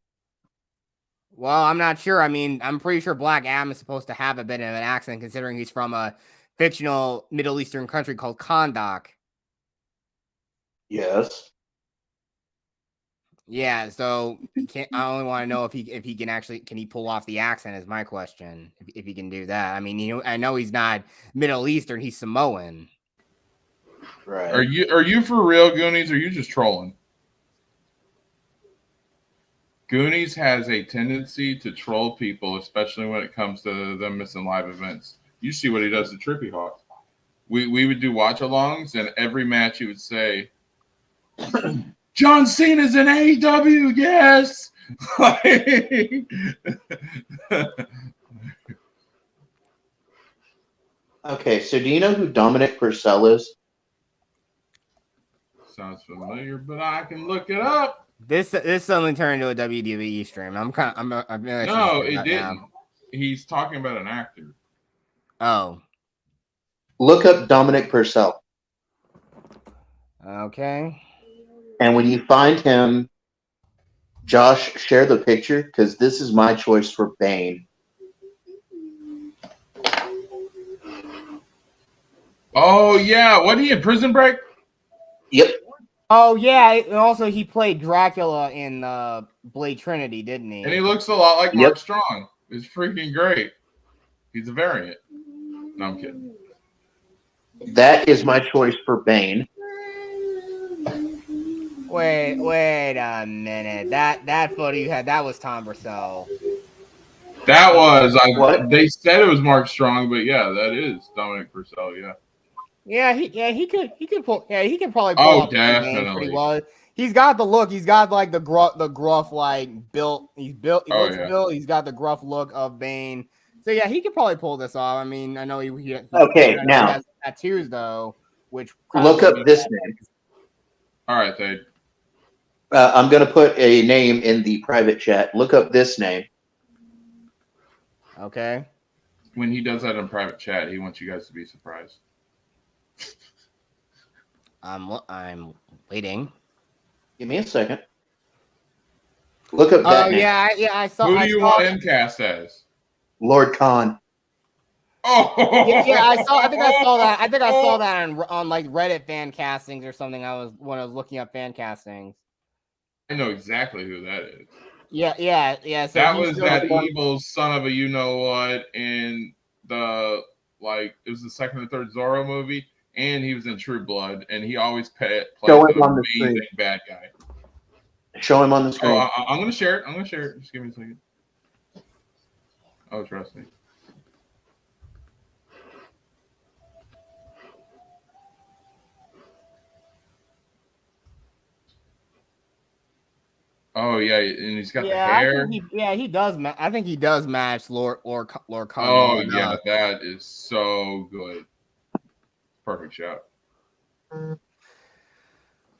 Well, I'm not sure. I mean, I'm pretty sure Black Adam is supposed to have a bit of an accent, considering he's from a fictional Middle Eastern country called Kondak. Yes. Yeah, so he can't. I only want to know if he can actually pull off the accent is my question. If he can do that, I mean, I know he's not Middle Eastern; he's Samoan. Right. Are you for real, Goonies? Or are you just trolling? Goonies has a tendency to troll people, especially when it comes to them missing live events. You see what he does to Trippy Hawk. We would do watch-alongs, and every match he would say, John Cena's in AEW, yes! Okay, so do you know who Dominic Purcell is? Sounds familiar, but I can look it up. This suddenly turned into a WWE stream. I'm No, it didn't. Now. He's talking about an actor. Oh. Look up Dominic Purcell. Okay. And when you find him, Josh, share the picture because this is my choice for Bane. Oh, yeah. Wasn't he in Prison Break? Yep. Oh, yeah. And also, he played Dracula in Blade Trinity, didn't he? And he looks a lot like Mark Strong. It's freaking great. He's a variant. No, I'm kidding. That is my choice for Bane. Wait a minute. That photo you had, that was Tom Purcell. That was What? They said it was Mark Strong, but yeah, that is Dominic Purcell. Yeah. He could pull. Yeah, he could probably pull Oh, off Bane definitely. pretty well. He's got the look. He's got like the gruff like built. He's built. He looks built. He's got the gruff look of Bane. So yeah, he could probably pull this off. I mean, I know he Okay, he now has tattoos though, which look up this name. All right, Thade. I'm going to put a name in the private chat. Look up this name. Okay. When he does that in private chat, he wants you guys to be surprised. I'm waiting. Give me a second. Look up that name. Yeah, I saw. Who do you want him cast as? Lord Khan. Oh, yeah, I saw. I think I saw that. I think I saw that on like Reddit fan castings or something. When I was looking up fan castings. I know exactly who that is. Yeah. So that was that evil son of a you know what in the it was the second or third Zorro movie, and he was in True Blood, and he always plays an amazing bad guy. Show him on the screen. Oh, I'm gonna share it. Just give me a second. Oh, trust me. Oh yeah, and he's got the hair. He does. I think he does match Lord Khan. Oh yeah, that is so good. Perfect shot.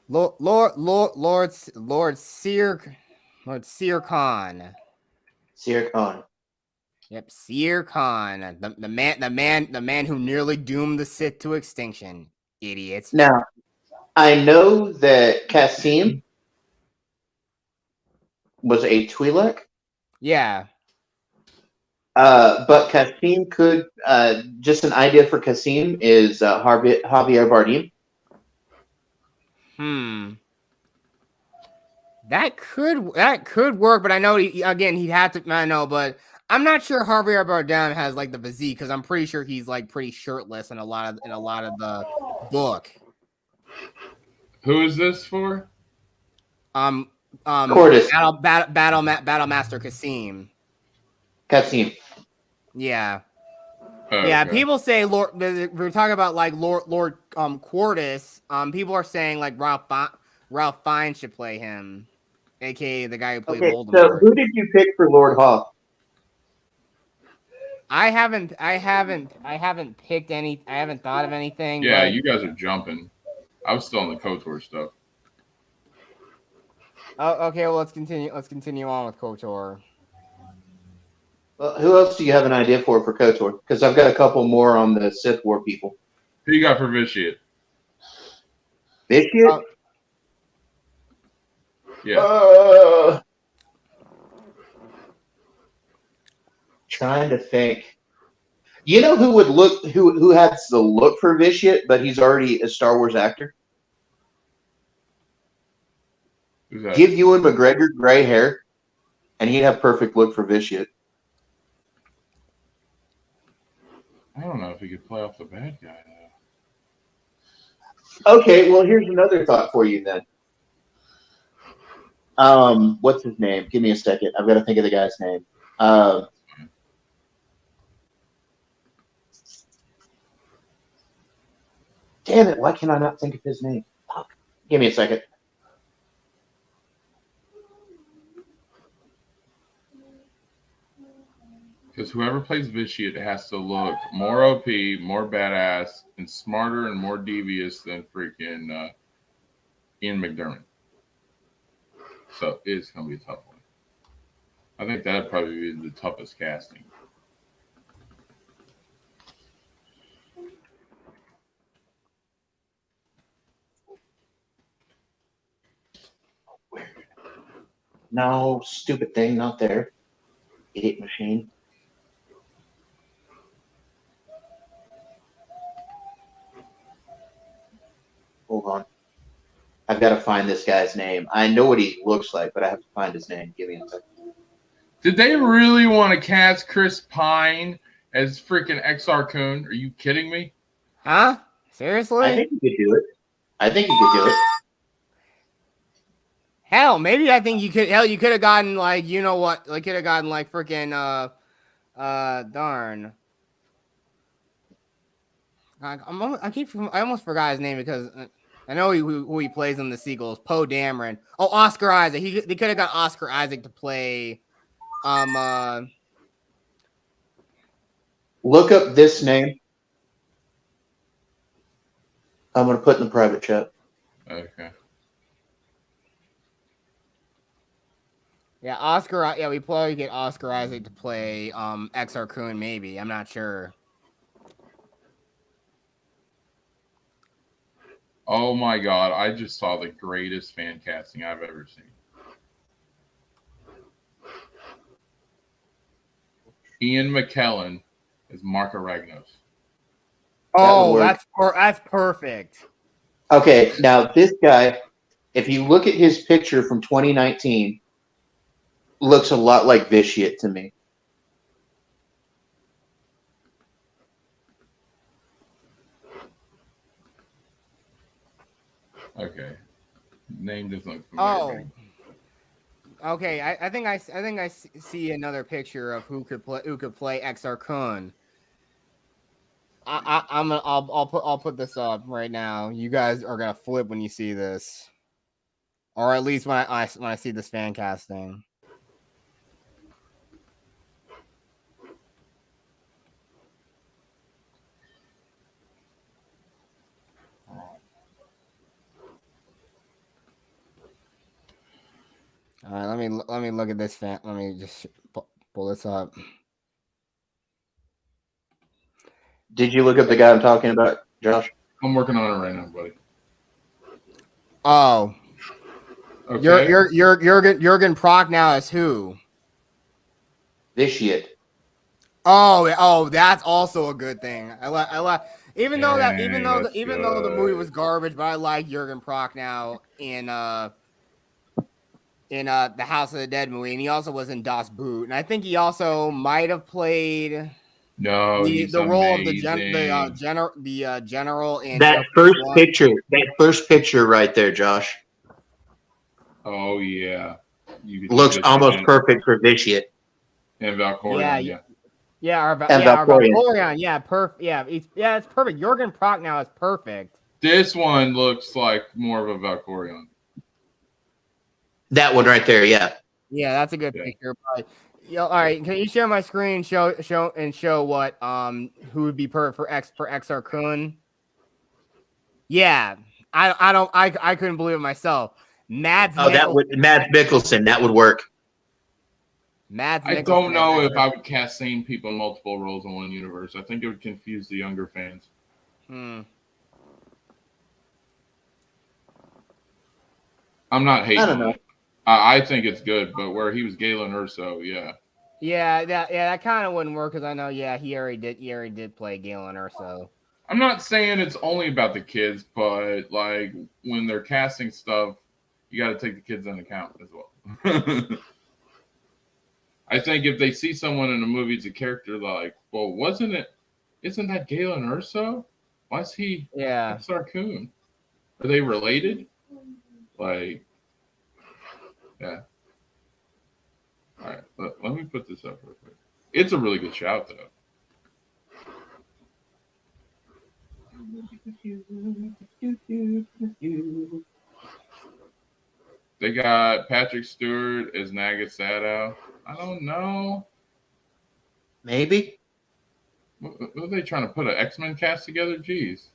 Lord Seer Khan. Seer Khan. Yep, Seer Khan, the man who nearly doomed the Sith to extinction. Idiots. Now, I know that Kasim was a Twi'lek. Yeah. But Kasim could just an idea for Kasim is Javier Bardem. That could work, but I know he'd have to. I know, but I'm not sure Javier Bardem has like the physique because I'm pretty sure he's like pretty shirtless in a lot of the book. Who is this for? Cordis. Battle Master Kasim. Yeah. Okay. Yeah, people say Lord. We're talking about like Lord Cordis. People are saying like Ralph Fiennes should play him, aka the guy who played Voldemort. So who did you pick for Lord Hoth? I haven't picked any. I haven't thought of anything. Yeah, you guys are jumping. I was still on the KOTOR stuff. Oh, okay. Well, let's continue on with KOTOR. Well, who else do you have an idea for KOTOR? Because I've got a couple more on the Sith War people. Who you got for Vitiate? Vitiate? Yeah. Trying to think. You know who would look who has the look for Vitiate, but he's already a Star Wars actor? Who's that? Give Ewan McGregor gray hair, and he'd have perfect look for Vitiate. I don't know if he could play off the bad guy Okay, well, here's another thought for you then. What's his name? Give me a second. I've got to think of the guy's name. Damn it! Why can I not think of his name? Fuck. Give me a second. Because whoever plays Vitiate has to look more OP, more badass, and smarter and more devious than freaking Ian McDermott. So it's going to be a tough one. I think that'd probably be the toughest casting. No, stupid thing, not there. Idiot machine. Hold on. I've got to find this guy's name. I know what he looks like, but I have to find his name. Give me a second. Did they really want to cast Chris Pine as freaking XR Coon? Are you kidding me? Huh? Seriously? I think he could do it. I think he could do it. Hell, maybe I think you could. Hell, you could have gotten like, you know what? Like, could have gotten like freaking darn. I almost forgot his name because I know who he plays in the sequels. Poe Dameron. Oh, Oscar Isaac. They could have got Oscar Isaac to play. Look up this name. I'm going to put in the private chat. Okay. Yeah, Oscar. Yeah, we probably get Oscar Isaac to play XR Coon. Maybe, I'm not sure. Oh my god! I just saw the greatest fan casting I've ever seen. Ian McKellen is Marco Ragnos. Oh, that's perfect. Okay, now this guy, if you look at his picture from 2019, looks a lot like Vitiate to me. Okay, name doesn't look familiar. Oh, okay. I think I see another picture of who could play XR Kun. I'll put this up right now. You guys are gonna flip when you see this, or at least when I see this fan casting. All right, let me look at this fan. Let me just pull this up. Did you look up the guy I'm talking about, Josh? I'm working on it right now, buddy. Oh, okay. Jurgen Prochnow is who? Vitiate. Oh, that's also a good thing. I like even though the movie was garbage, but I like Jurgen Prochnow in the House of the Dead movie, and he also was in Das Boot, and I think he also might have played the role of the general in that first picture right there, Josh. Oh yeah, looks almost perfect for Vitiate. And Valkorion, Valkorion, yeah, perfect. Yeah, it's perfect. Jurgen Prochnow is perfect. This one looks like more of a Valkorion. That one right there, yeah. Yeah, that's a good picture. But all right, can you share my screen? Show what who would be perfect for XR Kun? Yeah, I couldn't believe it myself. Mads Mikkelsen, that would work. I don't know if I would cast same people in multiple roles in one universe. I think it would confuse the younger fans. I'm not hating on it. I think it's good, but where he was Galen Urso, that kind of wouldn't work because I know, he already did play Galen Urso. I'm not saying it's only about the kids, but like when they're casting stuff, you got to take the kids into account as well. I think if they see someone in a movie as a character, like, well, isn't that Galen Urso? Why is he XR Coon? Are they related? Like, yeah. All right, let me put this up real quick. It's a really good shout, though. They got Patrick Stewart as Nagasato. I don't know. Maybe. What are they trying to put an X-Men cast together? Jeez.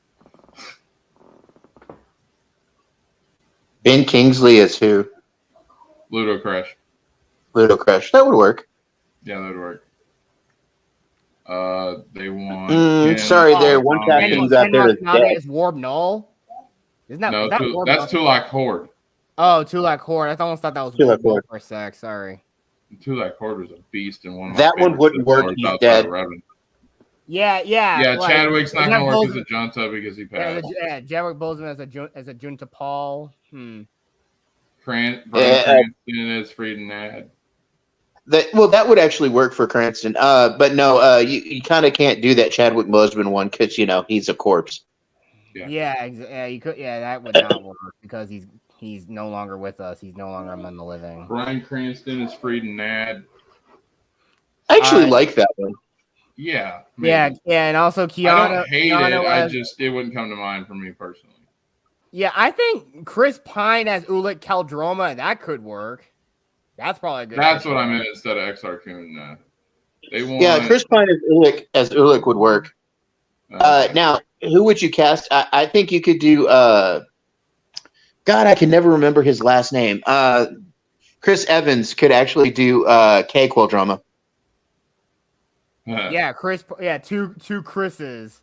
Ben Kingsley is who? Ludo Crash. Ludo Crash. That would work. Yeah, that would work. They want. Sorry, there. Ken One Thomas. casting you got there is dead. is Warb Null. Isn't that? No, Is that Warb that's Null? Tulak Horde. Oh, Tulak Horde. I almost thought that was Tulak Warb Null Horde. for a sec. Sorry. Tulak Horde was a beast and one of my That one favorite wouldn't Sith work, Lords he's outside dead. of Revan. Yeah. Yeah, like, Chadwick's not is going to that work as Bozeman- a Junta because he passed. Yeah, Chadwick Boseman as a Junta Paul. Brian Yeah. Cranston is Frieden Nad. That would actually work for Cranston. But no, you kind of can't do that Chadwick Boseman one because he's a corpse. Yeah, you could. Yeah, that would not work because he's no longer with us. He's no longer among the living. Brian Cranston is Frieden Nad. I actually like that one. Yeah. Maybe. Yeah, and also Keanu. I don't hate Keanu it. It wouldn't come to mind for me personally. Yeah, I think Chris Pine as Ulick Kaldroma, that could work. That's probably a good. That's what I meant instead of Exar Kun. They want. Yeah, Chris Pine as Ulick would work. Now, who would you cast? I think you could do. God, I can never remember his last name. Chris Evans could actually do K Quadroma. Yeah, Chris. Yeah, two Chris's.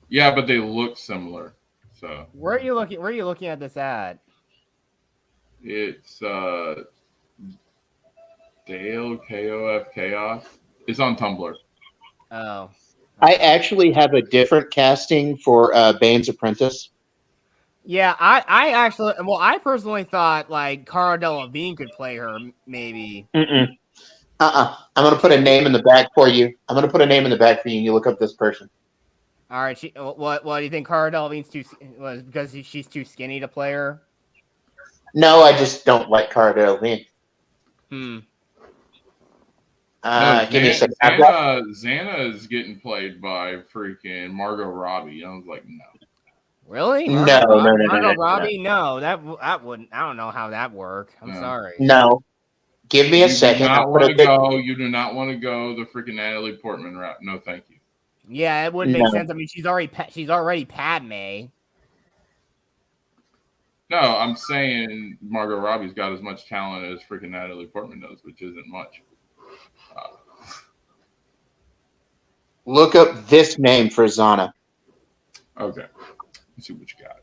Yeah, but they look similar. So where are you looking? Where are you looking at this at? It's Dale KOF Chaos. It's on Tumblr. Oh. I actually have a different casting for Bane's Apprentice. Yeah, I personally thought like Cara Delevingne could play her, maybe. I'm going to put a name in the back for you. I'm going to put a name in the back for you, and you look up this person. All right, what do you think? Cara Delevingne's was because she's too skinny to play her? No, I just don't like Cara Delevingne. Give me a second. Xana is getting played by freaking Margot Robbie. I was like, no. Really? No. Margot Robbie? No, that wouldn't. I don't know how that work. I'm sorry. No. Give me a second. You do not want to go the freaking Natalie Portman route. No, thank you. Yeah, it wouldn't make sense. I mean, she's already Padme. No, I'm saying Margot Robbie's got as much talent as freaking Natalie Portman does, which isn't much. Look up this name for Zana. Okay. Let's see what you got.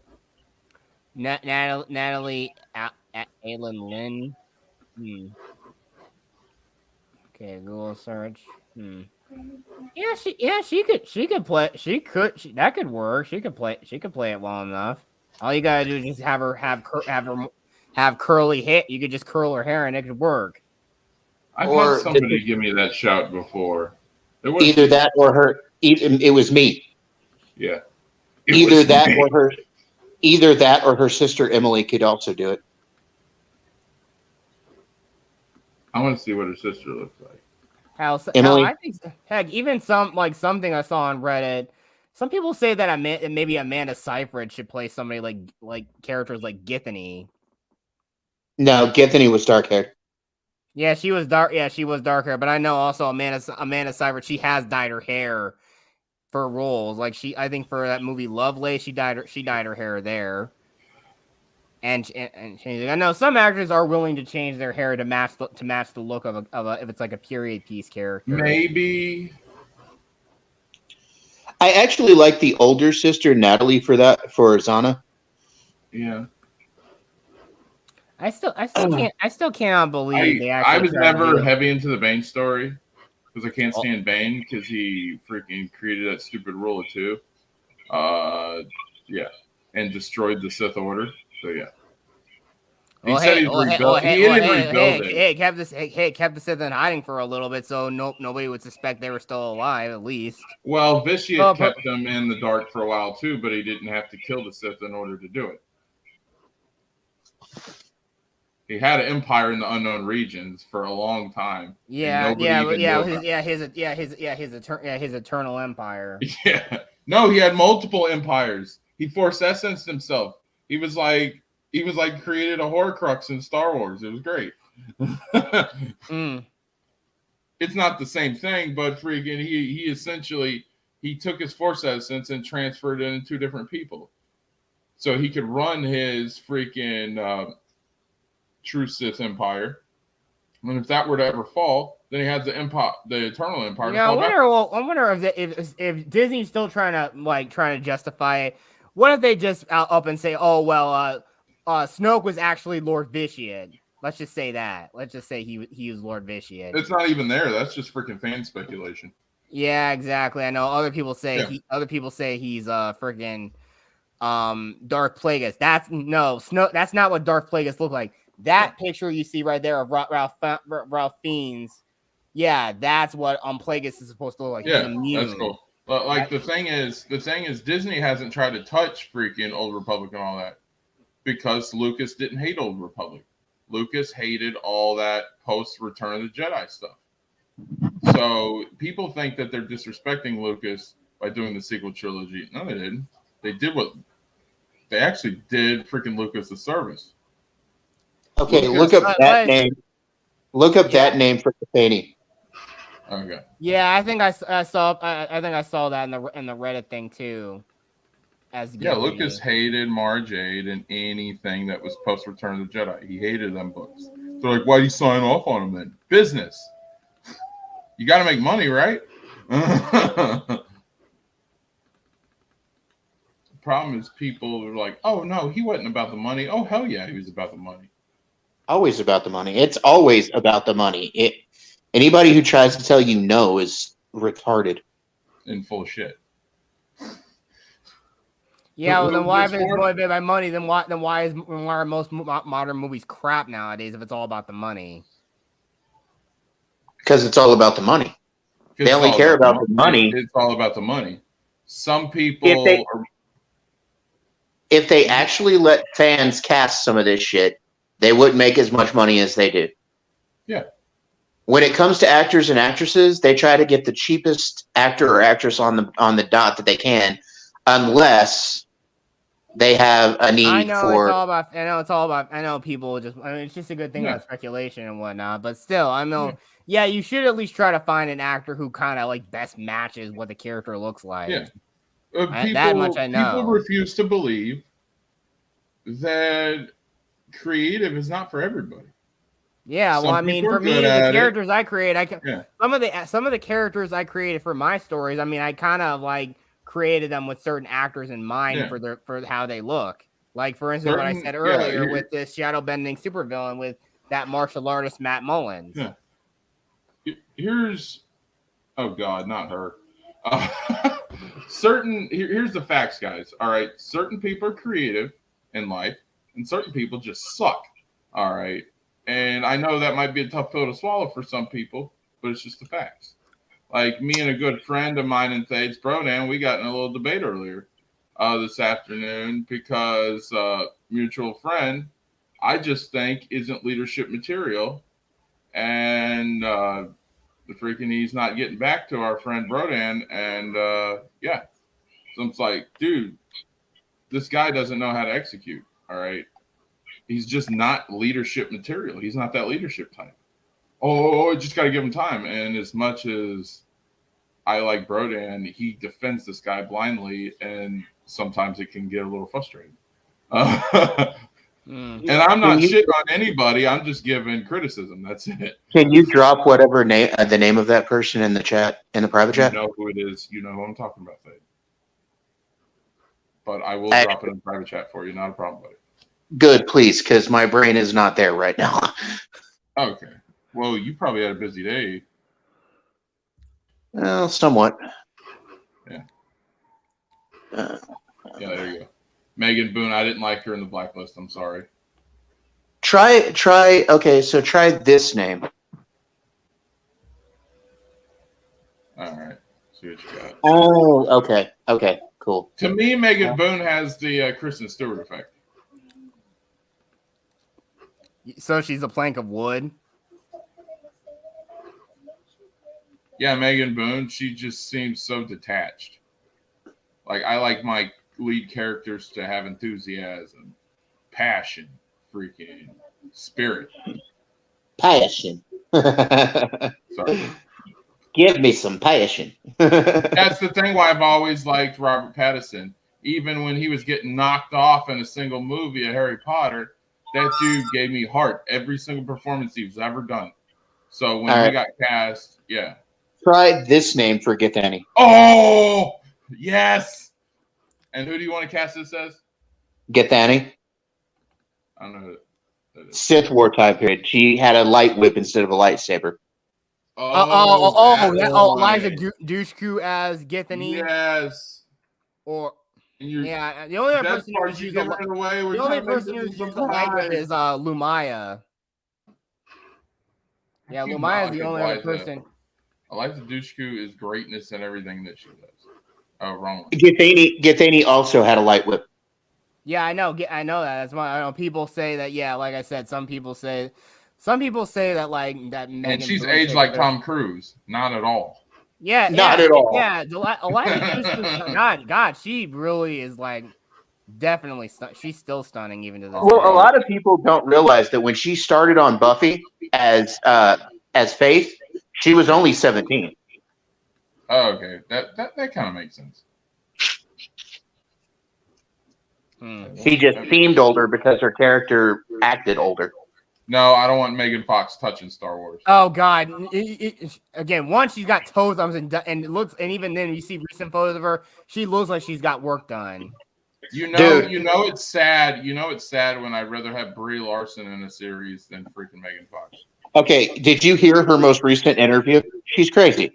Natalie Aylin Lynn. Okay, Google search. Yeah, she could play. That could work. She could play it well enough. All you gotta do is just have her have curly hair. You could just curl her hair and it could work. I've had somebody give me that shout before. Either that or her. It was me. Yeah. Either that or her sister Emily could also do it. I want to see what her sister looks like. Emily? I think heck, even something I saw on Reddit. Some people say that maybe Amanda Seyfried should play somebody like characters like Githany. No, Githany was dark haired. Yeah, she was dark. Yeah, she was dark hair. But I know also Amanda Seyfried. She has dyed her hair for roles. Like I think for that movie Lovelace, she dyed her hair there. And I know some actors are willing to change their hair to match the look of a if it's like a period piece character. Maybe. I actually like the older sister Natalie for Zana. Yeah. I still cannot believe they actually. I was never heavy into the Bane story because I can't stand Bane because he freaking created that stupid rule of two. Yeah, and destroyed the Sith Order. So yeah. He said he's rebuilt. He didn't rebuild it. Kept the Sith in hiding for a little bit, so nobody would suspect they were still alive, at least. Well, Vitiate kept them in the dark for a while too, but he didn't have to kill the Sith in order to do it. He had an empire in the unknown regions for a long time. His eternal empire. Yeah, no, he had multiple empires. He Force essenced himself. He was like created a Horcrux in Star Wars. It was great. It's not the same thing, but freaking he essentially he took his Force essence and transferred it into different people, so he could run his freaking true Sith empire. And if that were to ever fall, then he has the eternal empire. Yeah, I wonder if Disney's still trying to justify it. What if they just up and say, "Oh well, Snoke was actually Lord Vitiate." Let's just say that. Let's just say he was Lord Vitiate. It's not even there. That's just freaking fan speculation. Yeah, exactly. I know other people say he's freaking Darth Plagueis. That's not what Darth Plagueis looked like. That picture you see right there of Ralph Fiennes. Yeah, that's what Plagueis is supposed to look like. Yeah, that's cool. But like the thing is, Disney hasn't tried to touch freaking Old Republic and all that because Lucas didn't hate Old Republic. Lucas hated all that post Return of the Jedi stuff. So people think that they're disrespecting Lucas by doing the sequel trilogy. No, they didn't. They actually did freaking Lucas a service. Okay, look up that name. Look up that name for Cathany. Okay. Yeah, I think I saw that in the Reddit thing too. Lucas hated Mara Jade and anything that was post Return of the Jedi. He hated them books. They're like, why do you sign off on them then? Business. You got to make money, right? The problem is people are like, oh no, he wasn't about the money. Oh hell yeah, he was about the money. Always about the money. It's always about the money. Anybody who tries to tell you no is retarded and full of shit. Yeah, well, then why if it's motivated by money? Then why are most modern movies crap nowadays if it's all about the money? Because it's all about the money. They only care about the money. It's all about the money. Some people, if they actually let fans cast some of this shit, they wouldn't make as much money as they do. Yeah. When it comes to actors and actresses, they try to get the cheapest actor or actress on the dot that they can, unless they have a need I know for. I know people just. I mean, it's just a good thing about speculation and whatnot. But still, I know. Yeah, you should at least try to find an actor who kind of like best matches what the character looks like. Yeah. That much I know. People refuse to believe that creative is not for everybody. Yeah, well, I mean, for me, the characters I create, some of the characters I created for my stories. I mean, I kind of like created them with certain actors in mind for how they look. Like for instance, what I said earlier with this shadow bending supervillain with that martial artist Matt Mullins. Yeah. Oh God, not her. Here's the facts, guys. All right, certain people are creative in life, and certain people just suck. All right, and I know that might be a tough pill to swallow for some people, but it's just the facts. Like me and a good friend of mine in Thades Brodan, we got in a little debate earlier this afternoon because mutual friend, I just think isn't leadership material, and he's not getting back to our friend Brodan, and so it's like, dude, this guy doesn't know how to execute. All right, he's just not leadership material. He's not that leadership type. I just got to give him time. And as much as I like Brodan, he defends this guy blindly, and sometimes it can get a little frustrating. And I'm not shitting on anybody. I'm just giving criticism. That's it. Can you drop whatever name the name of that person in the chat, in the private chat? You know who it is. You know who I'm talking about, Thade. But I will drop it in the private chat for you. Not a problem, buddy. Good, please, because my brain is not there right now. Okay. Well, you probably had a busy day. Well, somewhat. Yeah. There you go. Megan Boone, I didn't like her in the blacklist. I'm sorry. Try. Okay, so try this name. All right. See what you got. Oh, okay. Okay, cool. To me, Megan Boone has the Kristen Stewart effect. So she's a plank of wood. Yeah, Megan Boone. She just seems so detached. Like I like my lead characters to have enthusiasm, passion, freaking spirit. Passion. Sorry. Give me some passion. That's the thing why I've always liked Robert Pattinson. Even when he was getting knocked off in a single movie of Harry Potter, that dude gave me heart every single performance he's ever done. So when he got cast, yeah. Try this name for Githany. Oh, yes. And who do you want to cast this as? Githany. I don't know who that is. Sith War time period. She had a light whip instead of a lightsaber. Elijah Dushku as Githany. Yes. Or the only other person who's using the only person who's used the light whip is Lumaya. Yeah, Lumaya is the only other person. Elijah Dushku is greatness in everything that she does. Oh, wrong. Githany also had a light whip. Yeah, I know that. That's why I know people say that. Yeah, like I said, some people say that like that. And she's aged like Tom Cruise. Not at all. Yeah, not at all. Yeah, Elijah Dushku. God, she really is like definitely. She's still stunning even to this. Well, a lot of people don't realize that when she started on Buffy as Faith, she was only 17. Oh, okay, that kind of makes sense. She just seemed older because her character acted older. No, I don't want Megan Fox touching Star Wars. Oh God! Again, once she's got toe thumbs and it looks, and even then you see recent photos of her, she looks like she's got work done. You know it's sad. You know it's sad when I'd rather have Brie Larson in a series than freaking Megan Fox. Okay, did you hear her most recent interview? She's crazy.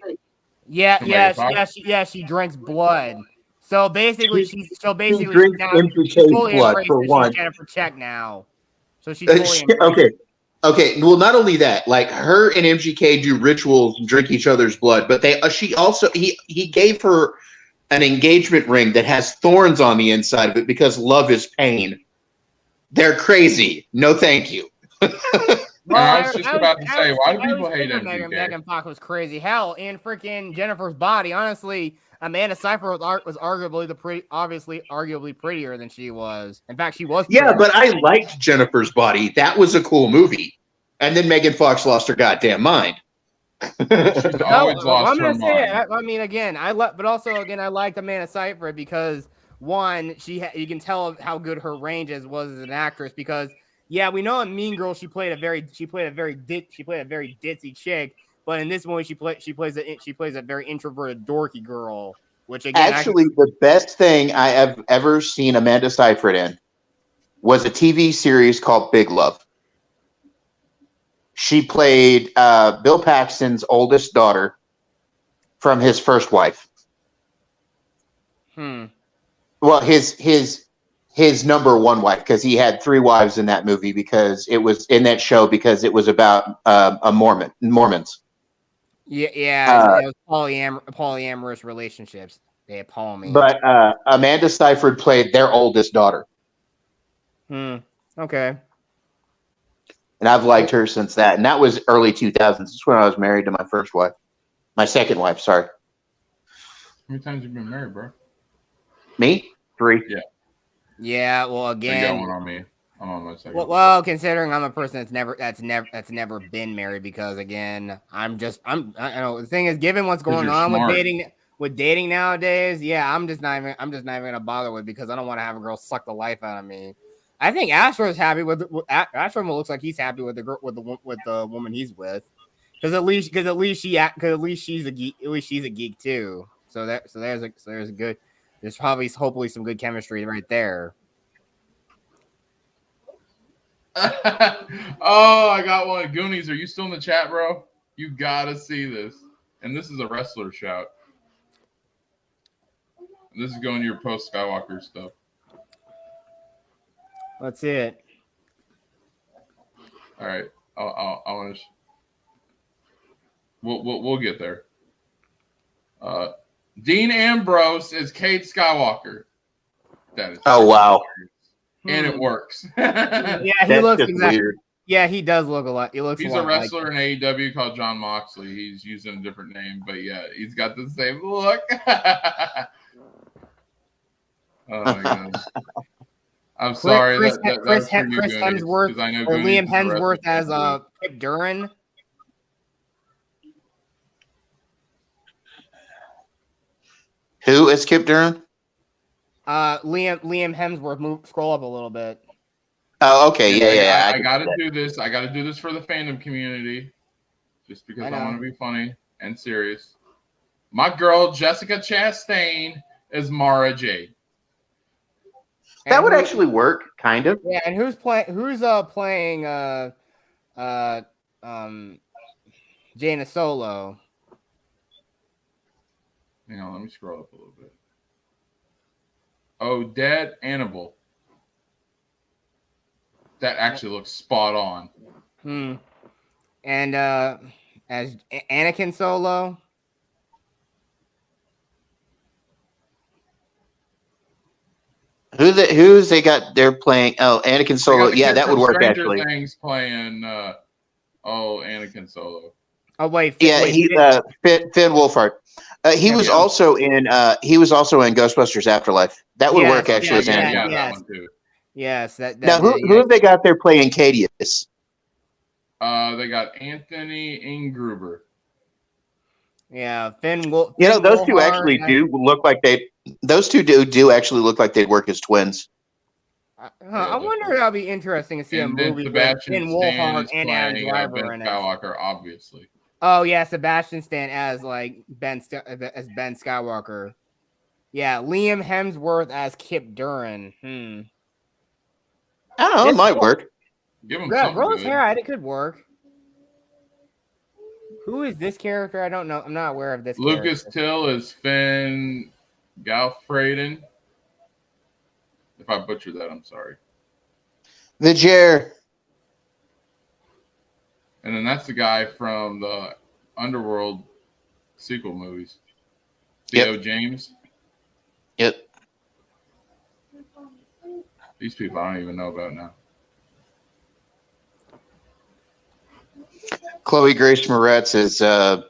She drinks blood. So basically, she's fully blood for one. She's Jennifer Check now. So she's fully Okay. Well, not only that, like her and MGK do rituals and drink each other's blood, but he gave her an engagement ring that has thorns on the inside of it because love is pain. They're crazy. No, thank you. I was just about to say, why do people hate MGK? Megan Fox was crazy. Hell, in freaking Jennifer's Body, honestly, Amanda Seyfried was arguably arguably prettier than she was. In fact, she was. Yeah, but I liked Jennifer's Body. That was a cool movie. And then Megan Fox lost her goddamn mind. She's always lost her mind. I mean, again, I liked Amanda Seyfried because one, you can tell how good her range was as an actress because. Yeah, we know in Mean Girls she played a very ditzy chick, but in this movie she plays a very introverted dorky girl. Which again, the best thing I have ever seen Amanda Seyfried in was a TV series called Big Love. She played Bill Paxton's oldest daughter from his first wife. Well, his number one wife, because he had 3 wives in that movie because it was in that show because it was about Mormons. Yeah, it was polyamorous relationships. They appall me. But Amanda Seyfried played their oldest daughter. Okay. And I've liked her since that. And that was early 2000s. That's when I was married to my first wife. My second wife, sorry. How many times have you been married, bro? Me? 3. Yeah. Yeah, well, again, you got one on me. I'm on my second. Well, considering I'm a person that's never been married, because again, I know the thing is, given what's going on with dating nowadays, yeah, I'm just not even gonna bother with, because I don't want to have a girl suck the life out of me. I think Astro's happy Astro looks like he's happy with the girl with the woman he's with, because at least she's a geek. At least she's a geek too. So there's a good. There's hopefully some good chemistry right there. Oh, I got one. Goonies, are you still in the chat, bro? You gotta see this. And this is a wrestler shout. This is going to your post Skywalker stuff. Let's see it. All right. I want to. We'll get there. Dean Ambrose is Cade Skywalker. That is. Oh wow. And it works. Yeah, he That's looks just exactly. weird. Yeah, he does look a lot. He looks. He's a a lot wrestler like in AEW called John Moxley. He's using a different name, but yeah, he's got the same look. Oh my goodness. I'm sorry. Chris That was for you, Chris Goonies, Hemsworth 'cause I know or Goonies Liam is a wrestling Hemsworth as fan, too. Kip Duran. Who is Kip Duran? Liam Hemsworth. Scroll up a little bit. Oh, okay. Yeah. I got to do this. I got to do this for the fandom community, just because I want to be funny and serious. My girl Jessica Chastain is Mara Jade. That would actually work, kind of. Yeah, and who's playing Jaina Solo? Hang on, let me scroll up a little bit. Odette Annable. That actually looks spot on. And as Anakin Solo. Who's they got? They're playing. Oh, Anakin Solo. Yeah, that would work Stranger actually. Things playing. Anakin Solo. Oh wait. Yeah, he's Finn Wolfhard. He was also in. He was also in Ghostbusters Afterlife. That would work actually. Yeah, that one too. Yes. Now, who have they got there playing Cadius? They got Anthony Ingruber. Yeah, Finn. Those two Wolfhard, actually do look like they. Those two do actually look like they'd work as twins. I wonder if that'd be interesting to see a movie with Finn Wolfhard and Adam Driver in it. Skywalker, obviously. Oh yeah, Sebastian Stan as like Ben Skywalker. Yeah, Liam Hemsworth as Kip Duran. I don't know. It might work. Give him grow his hair out. It could work. Who is this character? I don't know. I'm not aware of this. Lucas Till is Finn Galfraden. If I butchered that, I'm sorry. The chair. And then that's the guy from the Underworld sequel movies. Theo James. Yep. These people I don't even know about now. Chloe Grace Moretz is Tahiri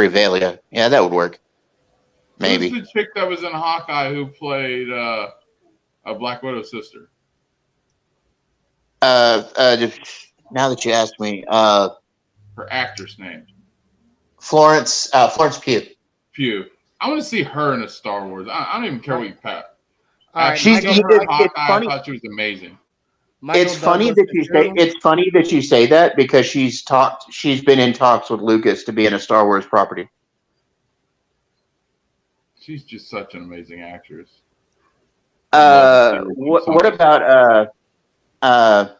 Valia. Yeah, that would work. Maybe. Who's the chick that was in Hawkeye who played a Black Widow's sister? Now that you asked me, her actress name. Florence Pugh. Pugh. I want to see her in a Star Wars. I don't even care what you pat. Right, it's funny. I thought she was amazing. It's funny that you say that because she's been in talks with Lucas to be in a Star Wars property. She's just such an amazing actress. What about God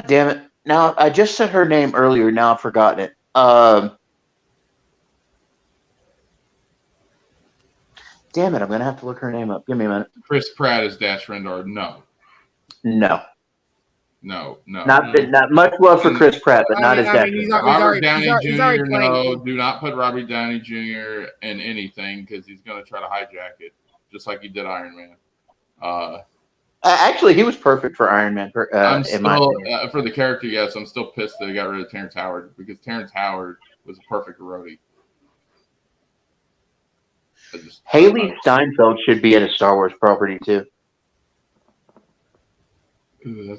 damn it. Now I just said her name earlier, now I've forgotten it. Damn it, I'm gonna have to look her name up. Give me a minute. Chris Pratt is Dash Rendar. No. Not much love for Chris Pratt, but not as Dash. Robert Downey Jr. No, do not put Robert Downey Jr. in anything because he's gonna try to hijack it, just like he did Iron Man. Actually, he was perfect for Iron Man. I'm still for the character. Yes, I'm still pissed that they got rid of Terrence Howard because Terrence Howard was a perfect roadie. Haley Steinfeld should be in a Star Wars property too.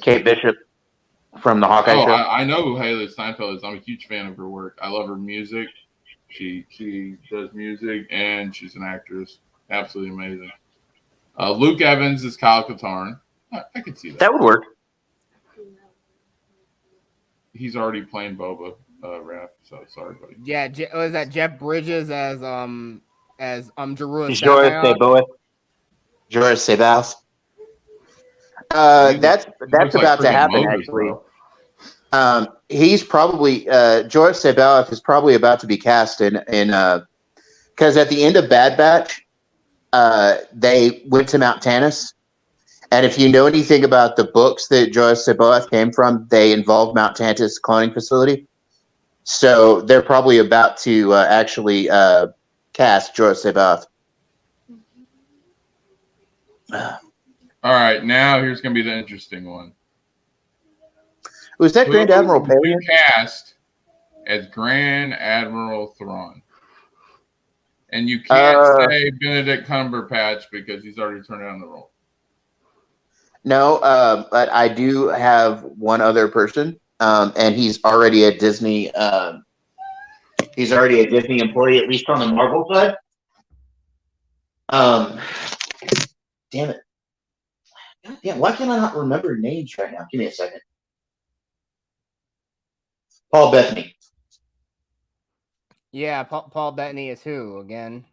Kate Bishop from the Hawkeye show. I know who Haley Steinfeld is. I'm a huge fan of her work. I love her music. She does music and she's an actress. Absolutely amazing. Luke Evans is Kyle Katarn. I could see that. That would work. He's already playing Boba Raph, so sorry, buddy. Yeah, was that Jeff Bridges as Jorus Jorus Sabath. That's about to happen, actually. He's probably Jorus Sabath is probably about to be cast in because at the end of Bad Batch, they went to Mount Tannis. And if you know anything about the books that Joyce Saboth came from, they involve Mount Tantis cloning facility. So they're probably about to actually cast Joyce Saboth. All right, now here's going to be the interesting one. Was that Grand Admiral Who would you Pelion? cast as Grand Admiral Thrawn? And you can't say Benedict Cumberbatch because he's already turned down the role. No, but I do have one other person, and he's already a Disney. He's already a Disney employee, at least on the Marvel side. Damn it! God damn, why can I not remember names right now? Give me a second. Paul Bettany, Yeah, Paul Bettany is who again?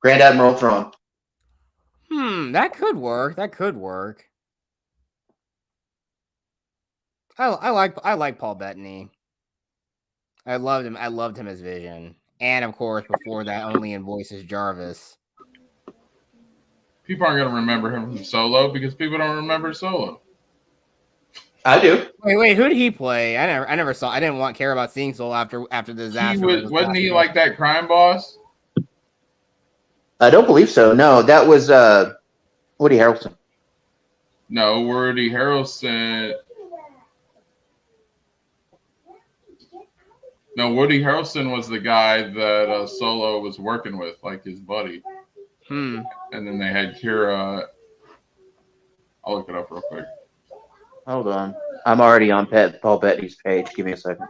Grand Admiral Thrawn. That could work. That could work. I like Paul Bettany. I loved him. I loved him as Vision, and of course, before that, only in voices Jarvis. People aren't going to remember him from Solo because people don't remember Solo. I do. Wait, who did he play? I never saw. I didn't care about seeing Solo after the disaster. Wasn't he like that crime boss? I don't believe so. No, that was Woody Harrelson. No, Woody Harrelson. No, Woody Harrelson was the guy that Solo was working with, like his buddy. And then they had Kira. I'll look it up real quick. Hold on. I'm already on Paul Bettany's page. Give me a second.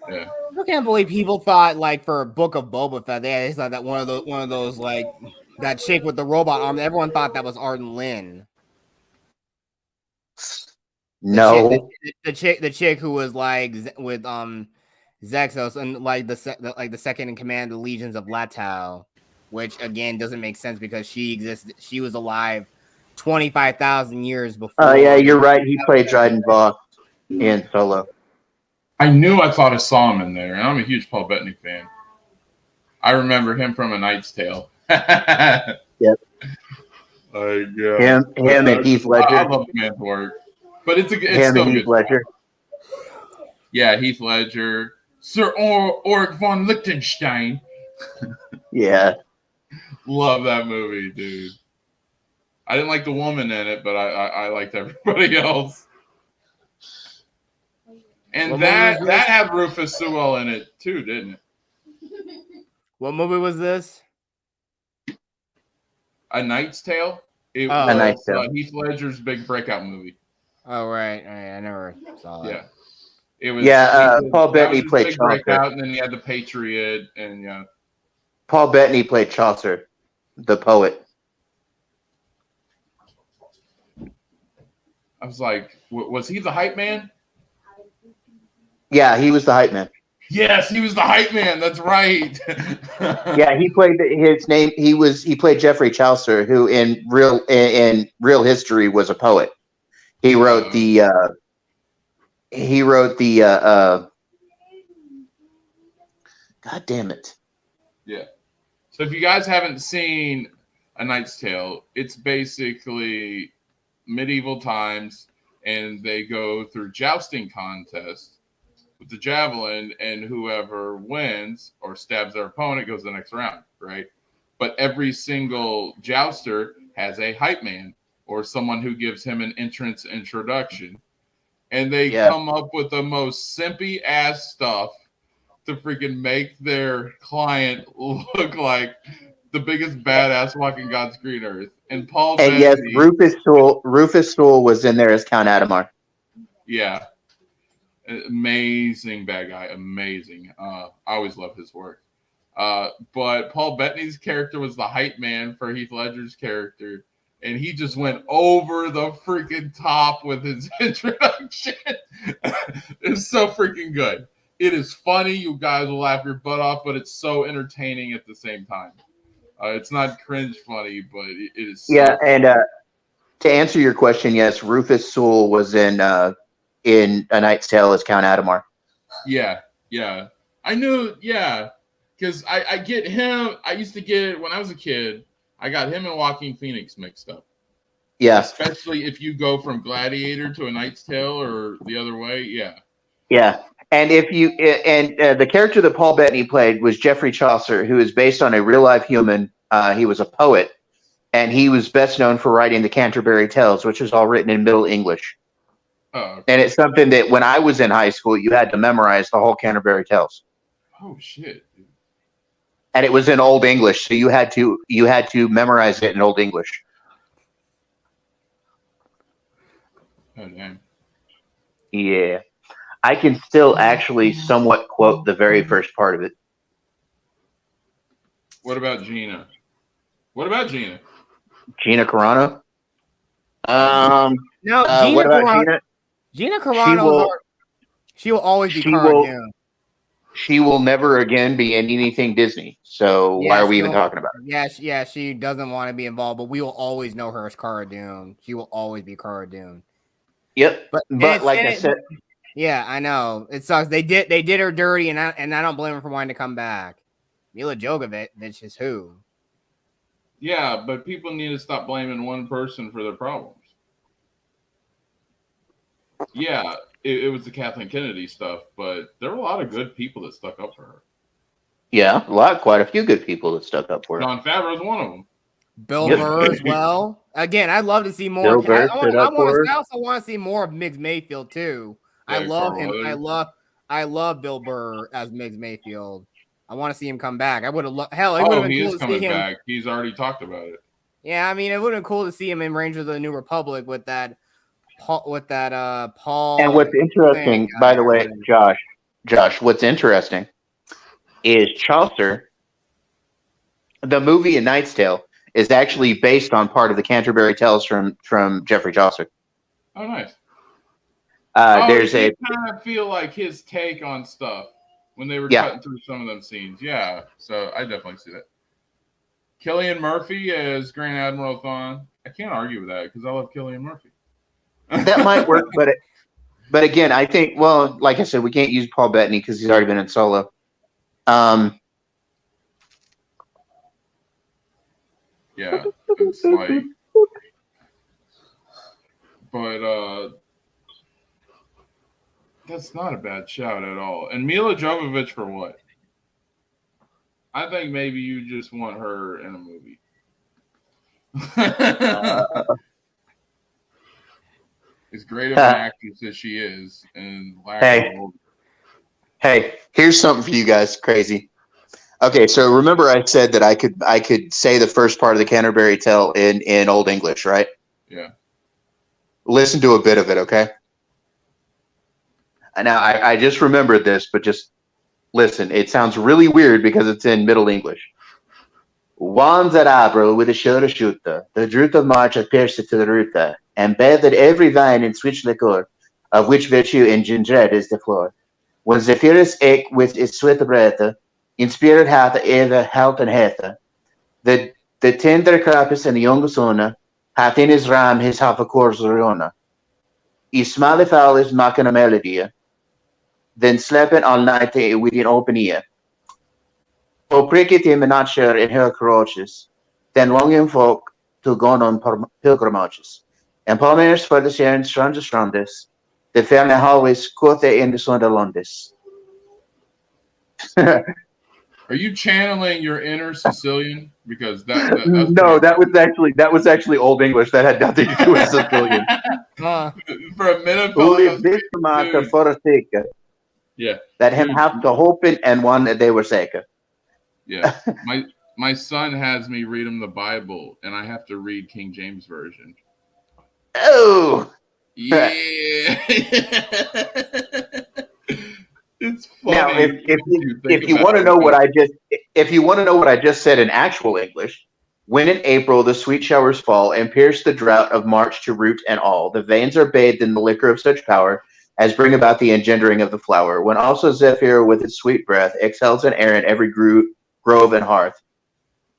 Yeah. I can't believe people thought like for Book of Boba Fett, they thought that one of those like that chick with the robot arm. Everyone thought that was Arden Lynn. No, the chick who was like with Zexos and like the second in command of the Legions of Latau, which again doesn't make sense because she existed. She was alive 25,000 years before. Oh yeah, you're right. He played Dryden Voss in Solo. I knew I thought I saw him in there, and I'm a huge Paul Bettany fan. I remember him from A Knight's Tale. Yep. Him and Heath Ledger. I love the man's work, but it's him still and Heath good. Ledger. Yeah, Heath Ledger, Sir Ulrich von Liechtenstein. Yeah. Love that movie, dude. I didn't like the woman in it, but I liked everybody else. And that had Rufus Sewell in it too, didn't it? What movie was this? A Knight's Tale. It A was Knight's Tale. Heath Ledger's big breakout movie. Oh right, I never saw that. Yeah, it was. Paul Bettany played big Chaucer. breakout, and then he had the Patriot, and yeah. Paul Bettany played Chaucer, the poet. I was like, was he the hype man? Yeah, he was the hype man. Yes, he was the hype man. That's right. Yeah, he played his name. He played Geoffrey Chaucer, who in real history was a poet. He wrote the. God damn it! Yeah. So if you guys haven't seen A Knight's Tale, it's basically medieval times, and they go through jousting contests with the javelin, and whoever wins or stabs their opponent goes the next round, right? But every single jouster has a hype man or someone who gives him an entrance introduction, and they come up with the most simpy ass stuff to freaking make their client look like the biggest badass walking God's green earth. And Paul Bettany, yes, Rufus Sewell was in there as Count Adamar. Yeah. Amazing bad guy. Amazing. I always love his work. But Paul Bettany's character was the hype man for Heath Ledger's character. And he just went over the freaking top with his introduction. It's so freaking good. It is funny. You guys will laugh your butt off, but it's so entertaining at the same time. It's not cringe funny, but it is. So and to answer your question, yes, Rufus Sewell was in A Knight's Tale as Count Adamar. Yeah. I knew, because I get him. I used to get, when I was a kid, I got him and Joaquin Phoenix mixed up. Yeah, Especially if you go from Gladiator to A Knight's Tale or the other way. Yeah. yeah. And the character that Paul Bettany played was Geoffrey Chaucer, who is based on a real life human. He was a poet, and he was best known for writing the Canterbury Tales, which was all written in Middle English. Oh, okay. And it's something that when I was in high school, you had to memorize the whole Canterbury Tales. Oh shit. Dude. And it was in Old English, so you had to memorize it in Old English. Oh damn. Yeah. I can still actually somewhat quote the very first part of it. What about Gina? Gina Carano? No, Gina what about Carano. Gina? Gina Carano she will always be Cara Dune. She will never again be in anything Disney. So why are we even talking about it? Yeah, she doesn't want to be involved, but we will always know her as Cara Dune. She will always be Cara Dune. Yep. But like I said, yeah, I know. It sucks. They did her dirty, and I don't blame her for wanting to come back. Mila Jovovich is who? Yeah, but people need to stop blaming one person for their problems. Yeah, it was the Kathleen Kennedy stuff, but there were a lot of good people that stuck up for her. Yeah, quite a few good people that stuck up for her. Jon Favreau's one of them. Bill Burr as well. Again, I'd love to see more. Bill Burr I also want to see more of Miggs Mayfield too. Yeah, I love him. Carl I love Bill Burr as Miggs Mayfield. I want to see him come back. I would have hell. It would have been cool to see him. Coming back. He's already talked about it. Yeah, I mean, it would have been cool to see him in Rangers of the New Republic with that Paul. And what's interesting, by the way, Josh, what's interesting is Chaucer. The movie A Knight's Tale is actually based on part of the Canterbury Tales from Geoffrey Chaucer. Oh, nice. There's I kind of feel like his take on stuff when they were cutting through some of them scenes. Yeah, so I definitely see that. Cillian Murphy as Grand Admiral Thrawn. I can't argue with that because I love Cillian Murphy. That might work, but again, I think, well, like I said, we can't use Paul Bettany because he's already been in Solo. Yeah, it's like, but that's not a bad shout at all. And Mila Jovovich for what? I think maybe you just want her in a movie. As great of an actress as she is, and hey, here's something for you guys. Crazy. Okay, so remember I said that I could say the first part of the Canterbury Tale in Old English, right? Yeah. Listen to a bit of it, okay? Now I just remembered this, but just listen. It sounds really weird because it's in Middle English. Wands at Abro with a shoulder shooter, the druth of March appears to the ruta, and bathed every vine in switch liquor, of which virtue in gingred is the floor. When Zephyrus eke with his sweet breath, inspired hath ever health and health. The tender crapus and the young sona hath in his ram his half a course rona. He smiley fowl is making a melody, then sleeping all night with an open ear. O pricket him not sure in her crotches, then longing folk to go on pilgrimages. And Palmers for the sharing strandest, the family always quote in the Sunderlandis. Are you channeling your inner Sicilian? Because that's no, that was actually Old English. That had nothing to do with Sicilian. For a minute, yeah, that him have to hope it and one that they were sacred. Yeah, my son has me read him the Bible, and I have to read King James Version. Oh, yeah. It's funny. Now, if you want to know what I just said in actual English, when in April the sweet showers fall and pierce the drought of March to root and all, the veins are bathed in the liquor of such power as bring about the engendering of the flower. When also Zephyr with its sweet breath exhales an air in every grove and hearth.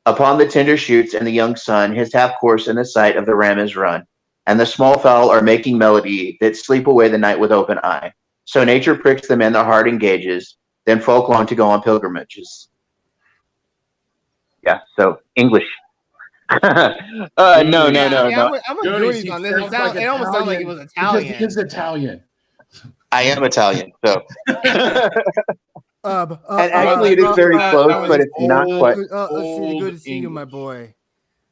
Upon the tender shoots and the young sun, his half course in the sight of the ram is run, and the small fowl are making melody that sleep away the night with open eye. So nature pricks them in their heart engages, then folk long to go on pilgrimages. Yeah, so English. No. I'm with Goonies, Goonies he on this. sounds like It almost sounded like it was because Italian. he is Italian. I am Italian, so. And actually, it is very close, but it's not quite. Good to see you, English. my boy.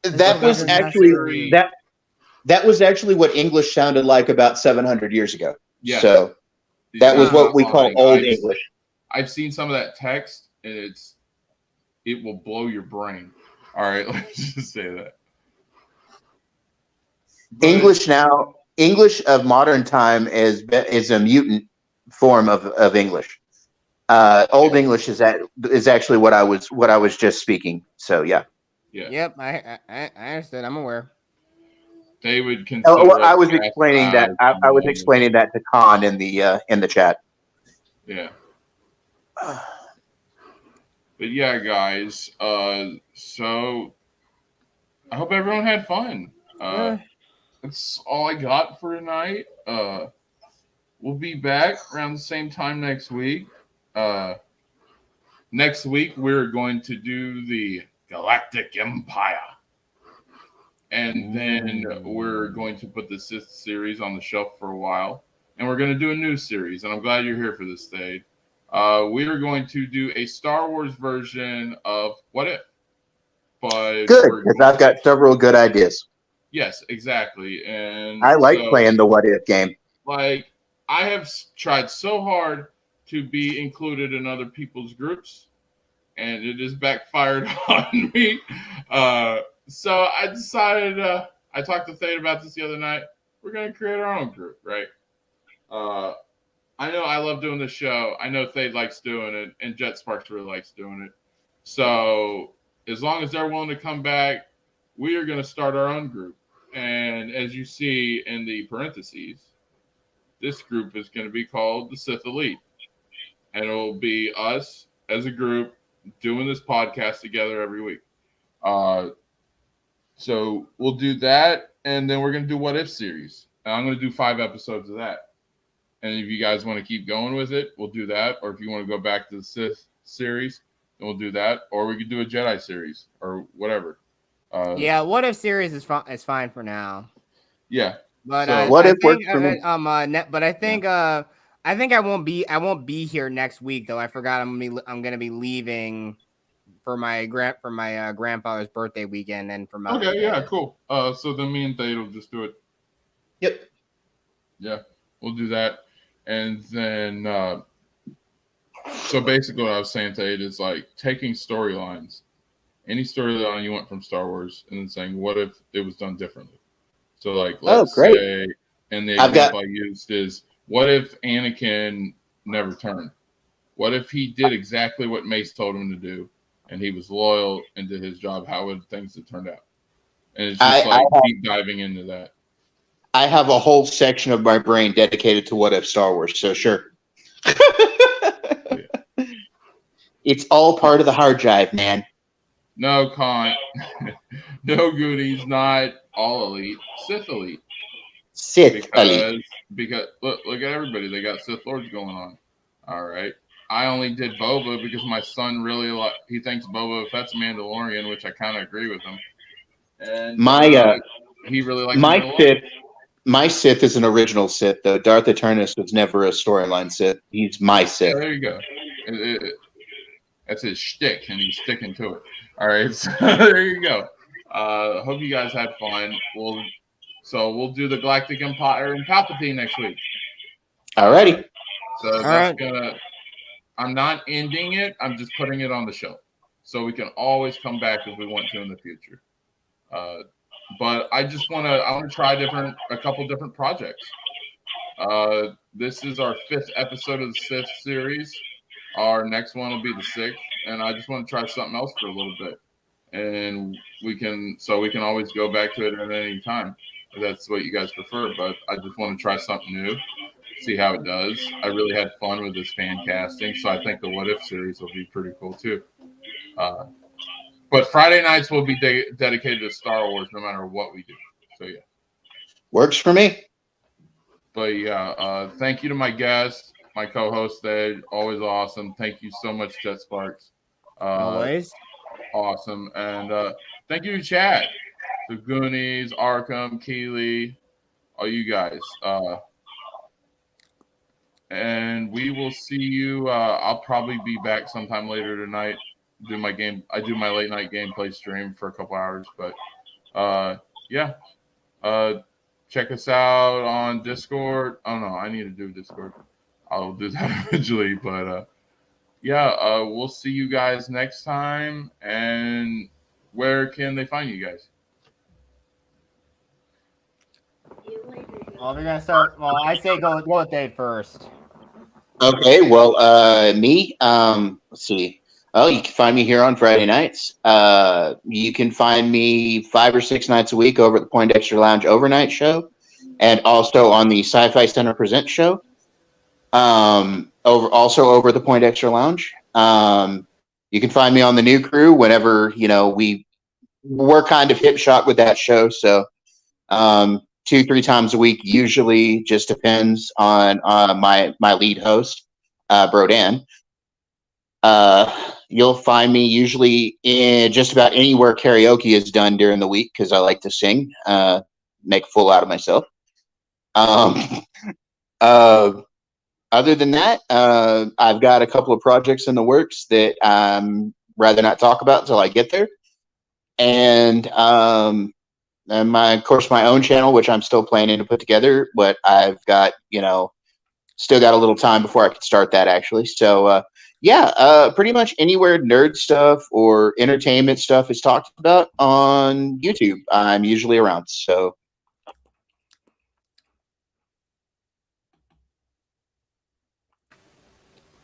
That was actually that was actually what English sounded like about 700 years ago. Yes. So that was what we call lying. Old English. I've seen some of that text, and it will blow your brain. All right, let's just say that. But English of modern time is a mutant form of English. Old English is actually what I was just speaking. So yeah. Yep, I understood. I'm aware. They would consider. Well, I was explaining that. I was explaining that to Khan in the chat. Yeah. But yeah, guys. So I hope everyone had fun. That's all I got for tonight. We'll be back around the same time next week. Next week we're going to do the Galactic Empire. And then we're going to put the Sith series on the shelf for a while. And we're going to do a new series. And I'm glad you're here for this, Dave. We are going to do a Star Wars version of What If. But good, because I've got several good ideas. Yes, exactly. And I like playing the What If game. Like, I have tried so hard to be included in other people's groups, and it has backfired on me. So I decided, I talked to Thade about this the other night. We're going to create our own group, right? I know I love doing this show. I know Thade likes doing it, and Jet Sparks really likes doing it. So as long as they're willing to come back, we are going to start our own group. And as you see in the parentheses, this group is going to be called the Sith Elite. And it will be us as a group doing this podcast together every week. So we'll do that, and then we're going to do What If series. And I'm going to do 5 episodes of that. And if you guys want to keep going with it, we'll do that. Or if you want to go back to the Sith series, then we'll do that. Or we could do a Jedi series or whatever. What If series is fine for now. Yeah. But So, What If works for me. But I think I won't be here next week though. I forgot I'm gonna be leaving for my grandfather's birthday weekend and for Mother's okay, Day. yeah, cool. So then me and Thade will just do it. Yep. Yeah, we'll do that. And then so basically what I was saying to Thade is like taking storylines, any storyline you want from Star Wars, and then saying what if it was done differently. So like let's say, and the example I used is what if Anakin never turned? What if he did exactly what Mace told him to do, and he was loyal and did his job? How would things have turned out? And it's just deep diving into that. I have a whole section of my brain dedicated to What If Star Wars, so sure. Yeah. It's all part of the hard drive, man. No, Con. No Goonies, not all elite. Sith elite. Sith elite. Because look at everybody. They got Sith Lords going on. All right. I only did Boba because my son really he thinks Boba Fett's Mandalorian, which I kind of agree with him. And he really likes my Sith is an original Sith, though. Darth Eternus was never a storyline Sith. He's my Sith. Yeah, there you go. That's his shtick, and he's sticking to it. All right, so there you go. Hope you guys had fun. We'll do the Galactic Empire and Palpatine next week. Alrighty. So that's gonna. I'm not ending it. I'm just putting it on the shelf, so we can always come back if we want to in the future. But I just want to try a couple different projects. This is our 5th episode of the Sith series. Our next one will be the 6th, and I just want to try something else for a little bit. And we can always go back to it at any time if that's what you guys prefer. But I just want to try something new, see how it does. I really had fun with this fan casting, so I think the What If series will be pretty cool too. But Friday nights will be dedicated to Star Wars no matter what we do. So, yeah. Works for me. But, yeah, thank you to my guests, my co-host, Ed. Always awesome. Thank you so much, Jet Sparks. Always. Awesome. And thank you to Chad. the Goonies, Arkham, Keeley, all you guys. And we will see you. I'll probably be back sometime later tonight. Do my game. I do my late night gameplay stream for a couple hours. But yeah. Check us out on Discord. Oh no, I need to do Discord. I'll do that eventually. But yeah, we'll see you guys next time. And where can they find you guys? Well, we're gonna start. Well, I say go with Dave first. Okay, well, me, let's see. Oh, you can find me here on Friday nights. You can find me 5 or 6 nights a week over at the Poindexter Lounge overnight show, and also on the Sci-Fi Center Presents show. Over the Poindexter Lounge. You can find me on the new crew whenever we're kind of hip shot with that show. So 2-3 times a week usually, just depends on my lead host, Brodan. You'll find me usually in just about anywhere karaoke is done during the week because I like to sing, make a fool out of myself. Other than that, I've got a couple of projects in the works that rather not talk about until I get there. And my own channel, which I'm still planning to put together, but I've got, still got a little time before I can start that actually. So, pretty much anywhere nerd stuff or entertainment stuff is talked about on YouTube, I'm usually around. So.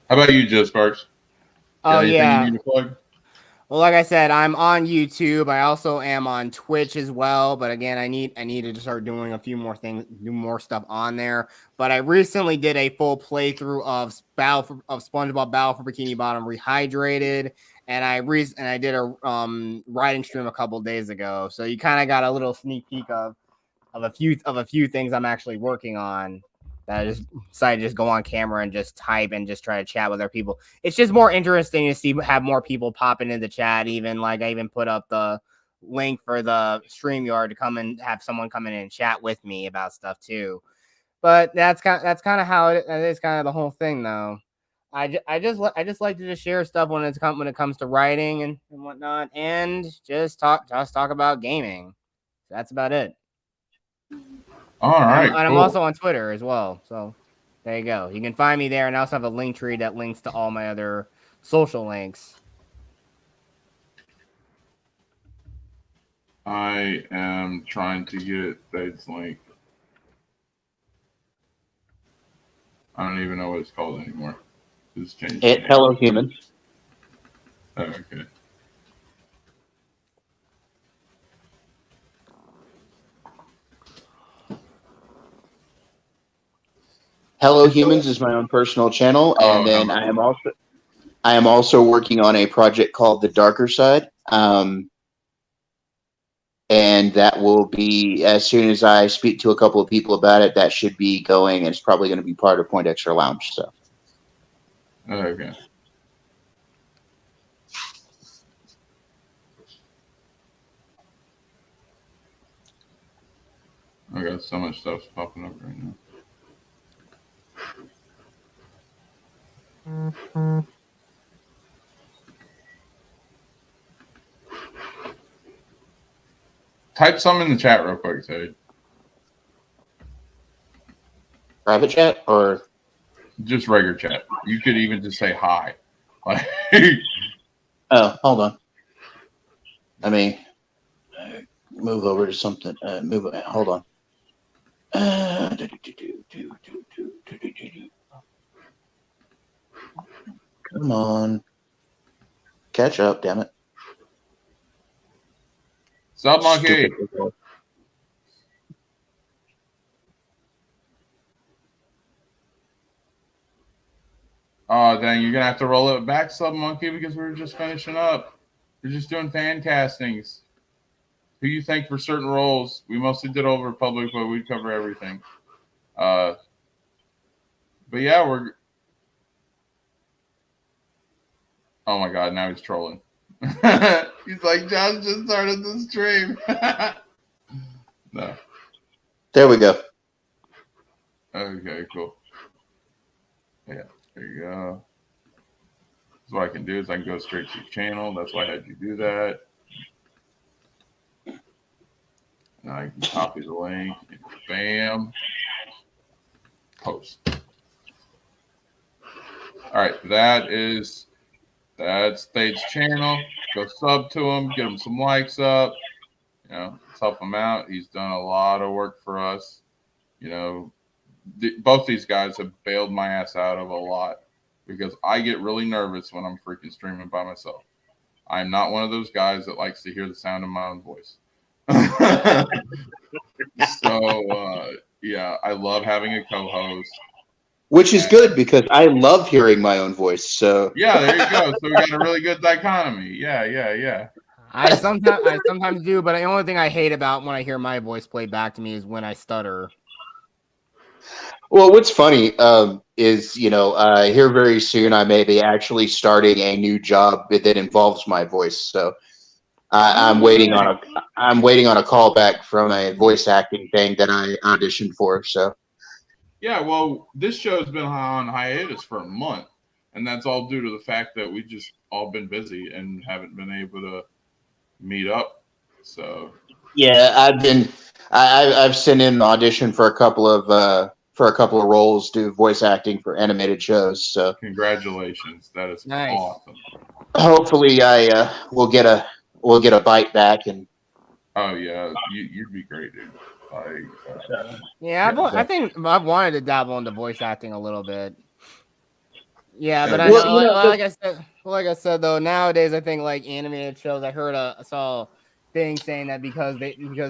How about you, Joe Sparks? Oh yeah. You need to plug? Well, like I said, I'm on YouTube. I also am on Twitch as well. But again, I need to start doing a few more things, do more stuff on there. But I recently did a full playthrough of SpongeBob Battle for Bikini Bottom Rehydrated, and I did a writing stream a couple days ago. So you kind of got a little sneak peek of a few things I'm actually working on. That I just decided to just go on camera and just type and just try to chat with other people. It's just more interesting to have more people popping in the chat. Even like I even put up the link for the StreamYard to come and have someone come in and chat with me about stuff too. But that's kind of how it is. Kind of the whole thing though. I just like to just share stuff when it comes to writing and whatnot, and just talk about gaming. That's about it. All right. And I'm also on Twitter as well. So there you go. You can find me there, and I also have a link tree that links to all my other social links. I am trying to get Dave's link. I don't even know what it's called anymore. It's changed. Hello Human. Oh, okay. Hello Humans is my own personal channel, and then I am also working on a project called The Darker Side, and that will be, as soon as I speak to a couple of people about it, that should be going, and it's probably going to be part of Poindexter Lounge. So, okay. I got so much stuff popping up right now. Type some in the chat real quick, Sage. Private chat or just regular chat? You could even just say hi. Oh, hold on. Let me move over to something. Hold on. Come on. Catch up, damn it. Sub Monkey. Oh, dang, you're going to have to roll it back, Sub Monkey, because we were just finishing up. We're just doing fan castings. Who you think for certain roles? We mostly did over public, but we cover everything. But yeah, we're. Oh my God! Now he's trolling. He's like, Josh just started the stream. No. There we go. Okay, cool. Yeah, there you go. So what I can do is I can go straight to your channel. That's why I had you do that. And I can copy the link and bam, post. All right, that's State's channel. Go sub to him, get him some likes up. Let's help him out. He's done a lot of work for us. Both these guys have bailed my ass out of a lot because I get really nervous when I'm freaking streaming by myself. I'm not one of those guys that likes to hear the sound of my own voice. So, yeah, I love having a co-host. Which is good because I love hearing my own voice. So yeah, there you go. So we got a really good dichotomy. Yeah. I sometimes do, but the only thing I hate about when I hear my voice played back to me is when I stutter. Well, what's funny is, here very soon I may be actually starting a new job that involves my voice. So I'm waiting on a call back from a voice acting thing that I auditioned for. So yeah, well, this show's been on hiatus for a month, and that's all due to the fact that we just all been busy and haven't been able to meet up. So yeah, I've sent in an audition for a couple of roles, do voice acting for animated shows. So congratulations, that is Nice. awesome. Hopefully, I will get a bite back. And oh yeah, you'd be great, dude. I think I've wanted to dabble into voice acting a little bit. Yeah, but Yeah, I know, well, like I said though, nowadays I think like animated shows. I saw a thing saying that because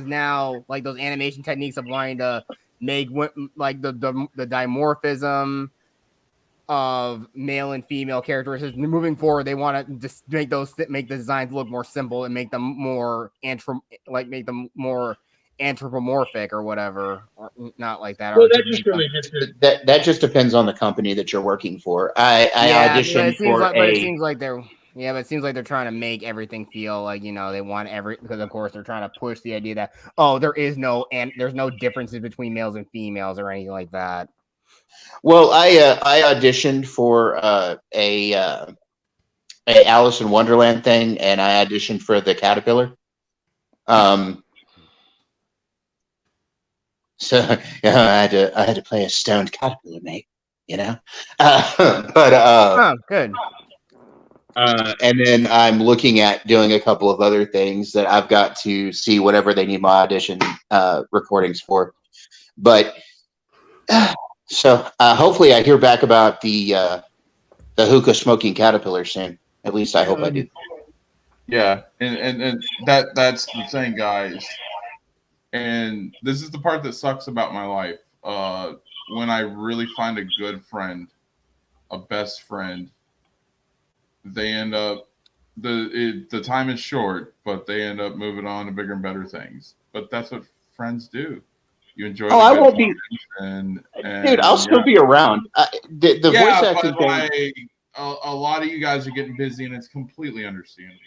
now like those animation techniques of wanting to make like the dimorphism of male and female characters moving forward, they want to just make the designs look more simple and make them more anthropomorphic or whatever, or not like that. Well, that just depends on the company that you're working for. I auditioned for but it seems like they're trying to make everything feel like they want because of course they're trying to push the idea that there's no differences between males and females or anything like that. Well, I auditioned for a Alice in Wonderland thing, and I auditioned for the Caterpillar. So I had to play a stoned caterpillar, mate. Good. And then I'm looking at doing a couple of other things that I've got to see whatever they need my audition recordings for. But so hopefully I hear back about the hookah smoking caterpillar soon. At least I hope I do. Yeah, and that's the thing, guys. And this is the part that sucks about my life. When I really find a good friend, a best friend, they end up the time is short, but they end up moving on to bigger and better things. But that's what friends do. You enjoy. Oh, I won't be. And dude, I'll still be around. The voice acting thing. A lot of you guys are getting busy, and it's completely understandable.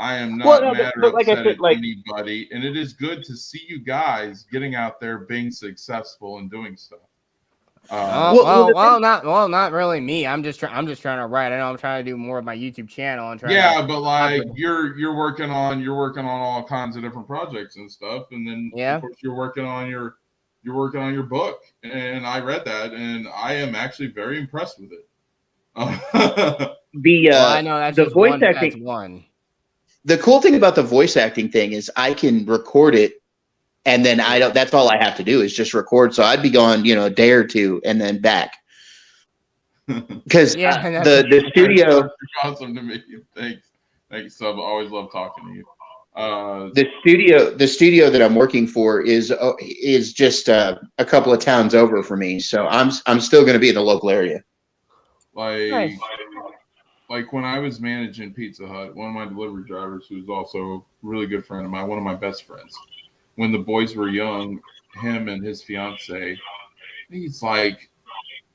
I am not mad or upset at anybody, and it is good to see you guys getting out there, being successful, and doing stuff. Not really me. I'm just trying to write. I know I'm trying to do more of my YouTube channel and but like you're working on all kinds of different projects and stuff, and then of course you're working on your book, and I read that, and I am actually very impressed with it. I know that's the just voice one. acting. That's one. The cool thing about the voice acting thing is I can record it, and then that's all I have to do is just record. So I'd be gone, a day or two, and then back. Because the studio. Awesome to me. Thanks, Sub. Always love talking to you. The studio that I'm working for is just a couple of towns over for me, so I'm still going to be in the local area. Like when I was managing Pizza Hut, one of my delivery drivers, who's also a really good friend of mine, one of my best friends, when the boys were young, him and his fiance, he's like,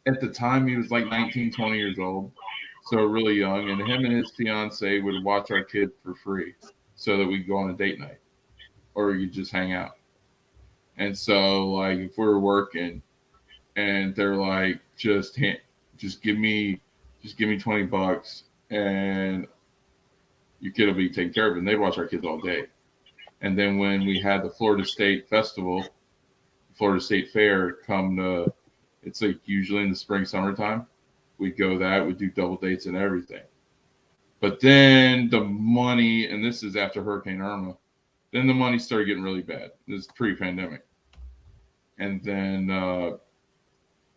at the time he was like 19, 20 years old, so really young, and him and his fiance would watch our kid for free so that we'd go on a date night or we could just hang out. And so, like, if we're working and they're like, just give me $20 and your kid will be taken care of. And they watch our kids all day. And then when we had the Florida State Festival, Florida State Fair, it's like usually in the spring, summertime. We'd go that, we'd do double dates and everything. But then the money, and this is after Hurricane Irma, then the money started getting really bad. This is pre-pandemic. And then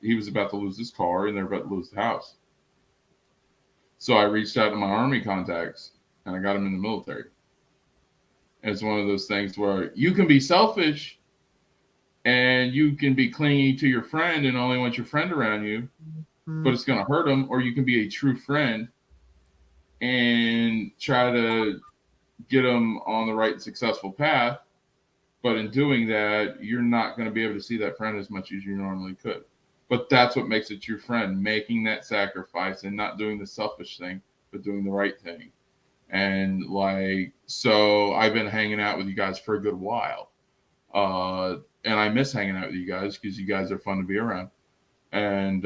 he was about to lose his car and they're about to lose the house. So I reached out to my Army contacts and I got him in the military. And it's one of those things where you can be selfish and you can be clingy to your friend and only want your friend around you, but it's going to hurt them. Or you can be a true friend and try to get them on the right successful path. But in doing that, you're not going to be able to see that friend as much as you normally could. But that's what makes a true friend, making that sacrifice and not doing the selfish thing, but doing the right thing. And like, so I've been hanging out with you guys for a good while. And I miss hanging out with you guys because you guys are fun to be around. And,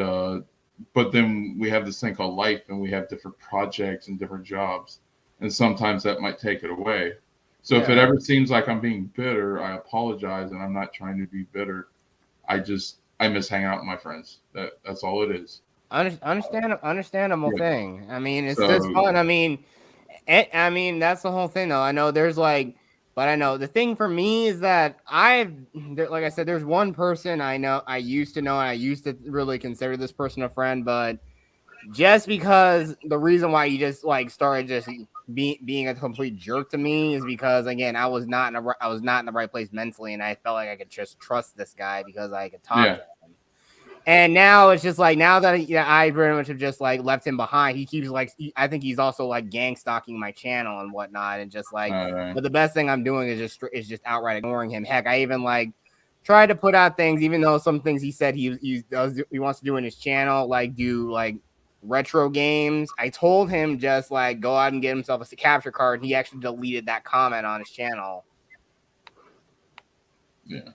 but then we have this thing called life and we have different projects and different jobs. And sometimes that might take it away. So if it ever seems like I'm being bitter, I apologize. And I'm not trying to be bitter. I miss hanging out with my friends. That's all it is. Understandable thing. I mean, it's just fun. I mean, that's the whole thing, though. I know there's like, but I know the thing for me is that like I said, there's one person I used to know, and I used to really consider this person a friend, but just because the reason why he just like started just being a complete jerk to me is because, again, I was not in the right place mentally, and I felt like I could just trust this guy because I could talk to him. And now it's just like, now that I pretty much have just like left him behind, he keeps like, I think he's also like gang stalking my channel and whatnot, and just like, but the best thing I'm doing is just outright ignoring him. Heck, I even like tried to put out things, even though some things he said he wants to do in his channel, like do like retro games. I told him just like go out and get himself a capture card, and he actually deleted that comment on his channel. Yeah.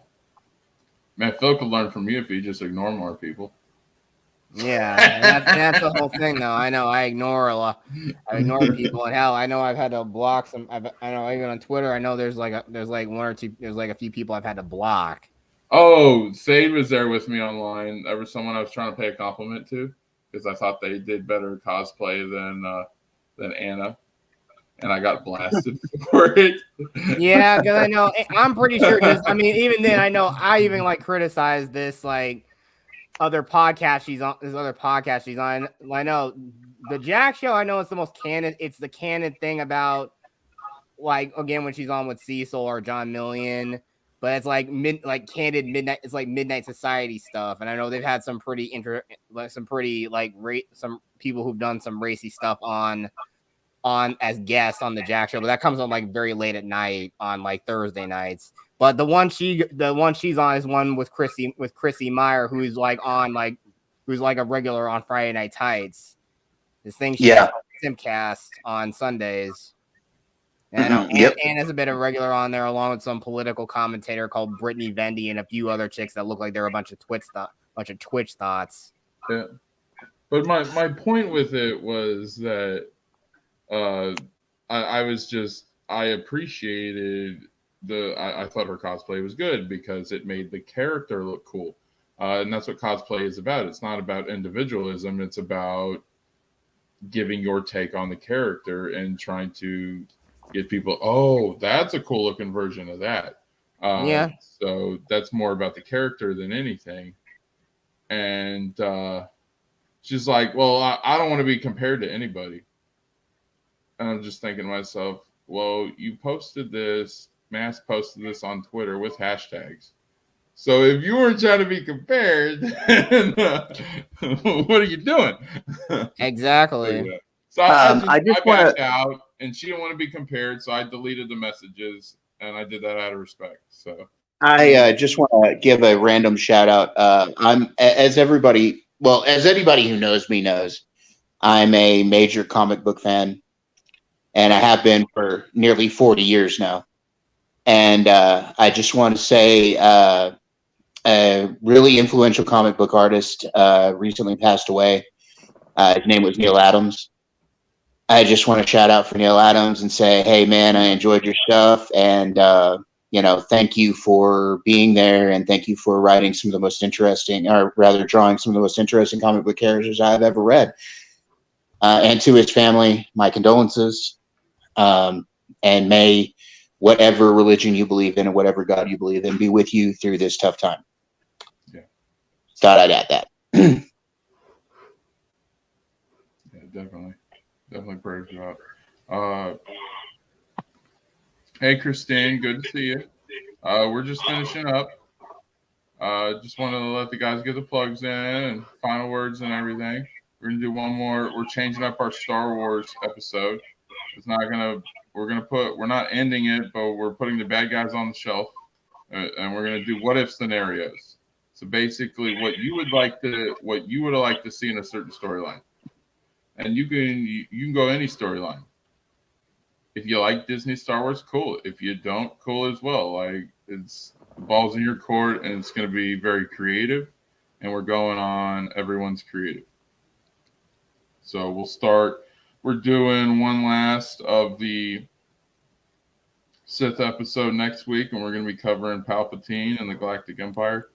Man, Phil could learn from you if you just ignore more people. Yeah, that's the whole thing, though. I know I ignore a lot. I ignore people, and hell, I know I've had to block some. I know even on Twitter, I know there's like a few people I've had to block. Oh, Sade was there with me online. There was someone I was trying to pay a compliment to because I thought they did better cosplay than Anna. And I got blasted for it. Yeah, because I know I'm pretty sure. I mean, even then, I know I even like criticized this like other podcast she's on. This other podcast she's on. I know the Jack Show. I know it's the most canon. It's the canon thing about like, again, when she's on with Cecil or John Million. But it's like candid midnight. It's like Midnight Society stuff. And I know they've had some some people who've done some racy stuff on as guests on the Jack Show, but that comes on like very late at night on like Thursday nights. But the one she's on is one with Chrissy Meyer, who's like a regular on Friday Night Tights. This thing she does Simcast on Sundays. And Anna's a bit of a regular on there, along with some political commentator called Brittany Vendy and a few other chicks that look like they're a bunch of Twitch thoughts. Yeah. But my point with it was that I appreciated I thought her cosplay was good because it made the character look cool. And that's what cosplay is about. It's not about individualism. It's about giving your take on the character and trying to get people, oh, that's a cool looking version of that. So that's more about the character than anything. And she's like, well, I don't want to be compared to anybody. And I'm just thinking to myself, well, you posted this, Mass posted this on Twitter with hashtags. So if you weren't trying to be compared, then, what are you doing? Exactly. So I backed out, and she didn't want to be compared, so I deleted the messages, and I did that out of respect. So I just want to give a random shout out. As anybody who knows me knows, I'm a major comic book fan. And I have been for nearly 40 years now. And I just want to say a really influential comic book artist recently passed away. His name was Neil Adams. I just want to shout out for Neil Adams and say, hey, man, I enjoyed your stuff. And, thank you for being there. And thank you for writing some of the most interesting, or rather drawing some of the most interesting comic book characters I've ever read. And to his family, my condolences. And may whatever religion you believe in and whatever God you believe in be with you through this tough time. Yeah. Thought I'd add that. Yeah, definitely prayers go out. Hey, Christine, good to see you. We're just finishing up. Just wanted to let the guys get the plugs in and final words and everything. We're gonna do one more. We're changing up our Star Wars episode. It's not gonna. We're not ending it, but we're putting the bad guys on the shelf, and we're gonna do what if scenarios. So basically, what you would have liked to see in a certain storyline, and you can go any storyline. If you like Disney Star Wars, cool. If you don't, cool as well. Like, it's the ball's in your court, and it's going to be very creative, and we're going on everyone's creative. So we'll start. We're doing one last of the Sith episode next week, and we're going to be covering Palpatine and the Galactic Empire.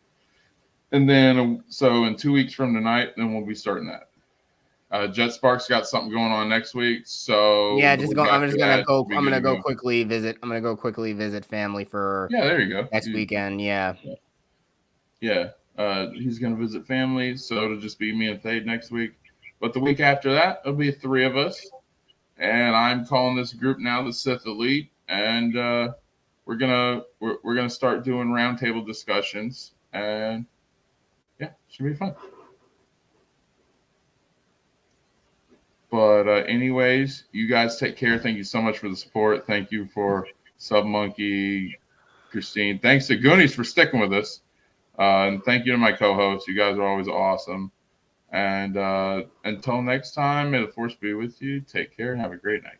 And then, so in 2 weeks from tonight, then we'll be starting that. Jet Spark's got something going on next week, so yeah, I'm gonna go quickly visit. I'm gonna go quickly visit family for there you go next weekend. Yeah. He's gonna visit family, so it'll just be me and Thade next week. But the week after that, it'll be 3 of us, and I'm calling this group now the Sith Elite, and we're gonna start doing roundtable discussions, and should be fun. But anyways, you guys take care. Thank you so much for the support. Thank you for Sub Monkey, Christine. Thanks to Goonies for sticking with us. And thank you to my co-hosts. You guys are always awesome. And until next time, may the force be with you. Take care and have a great night.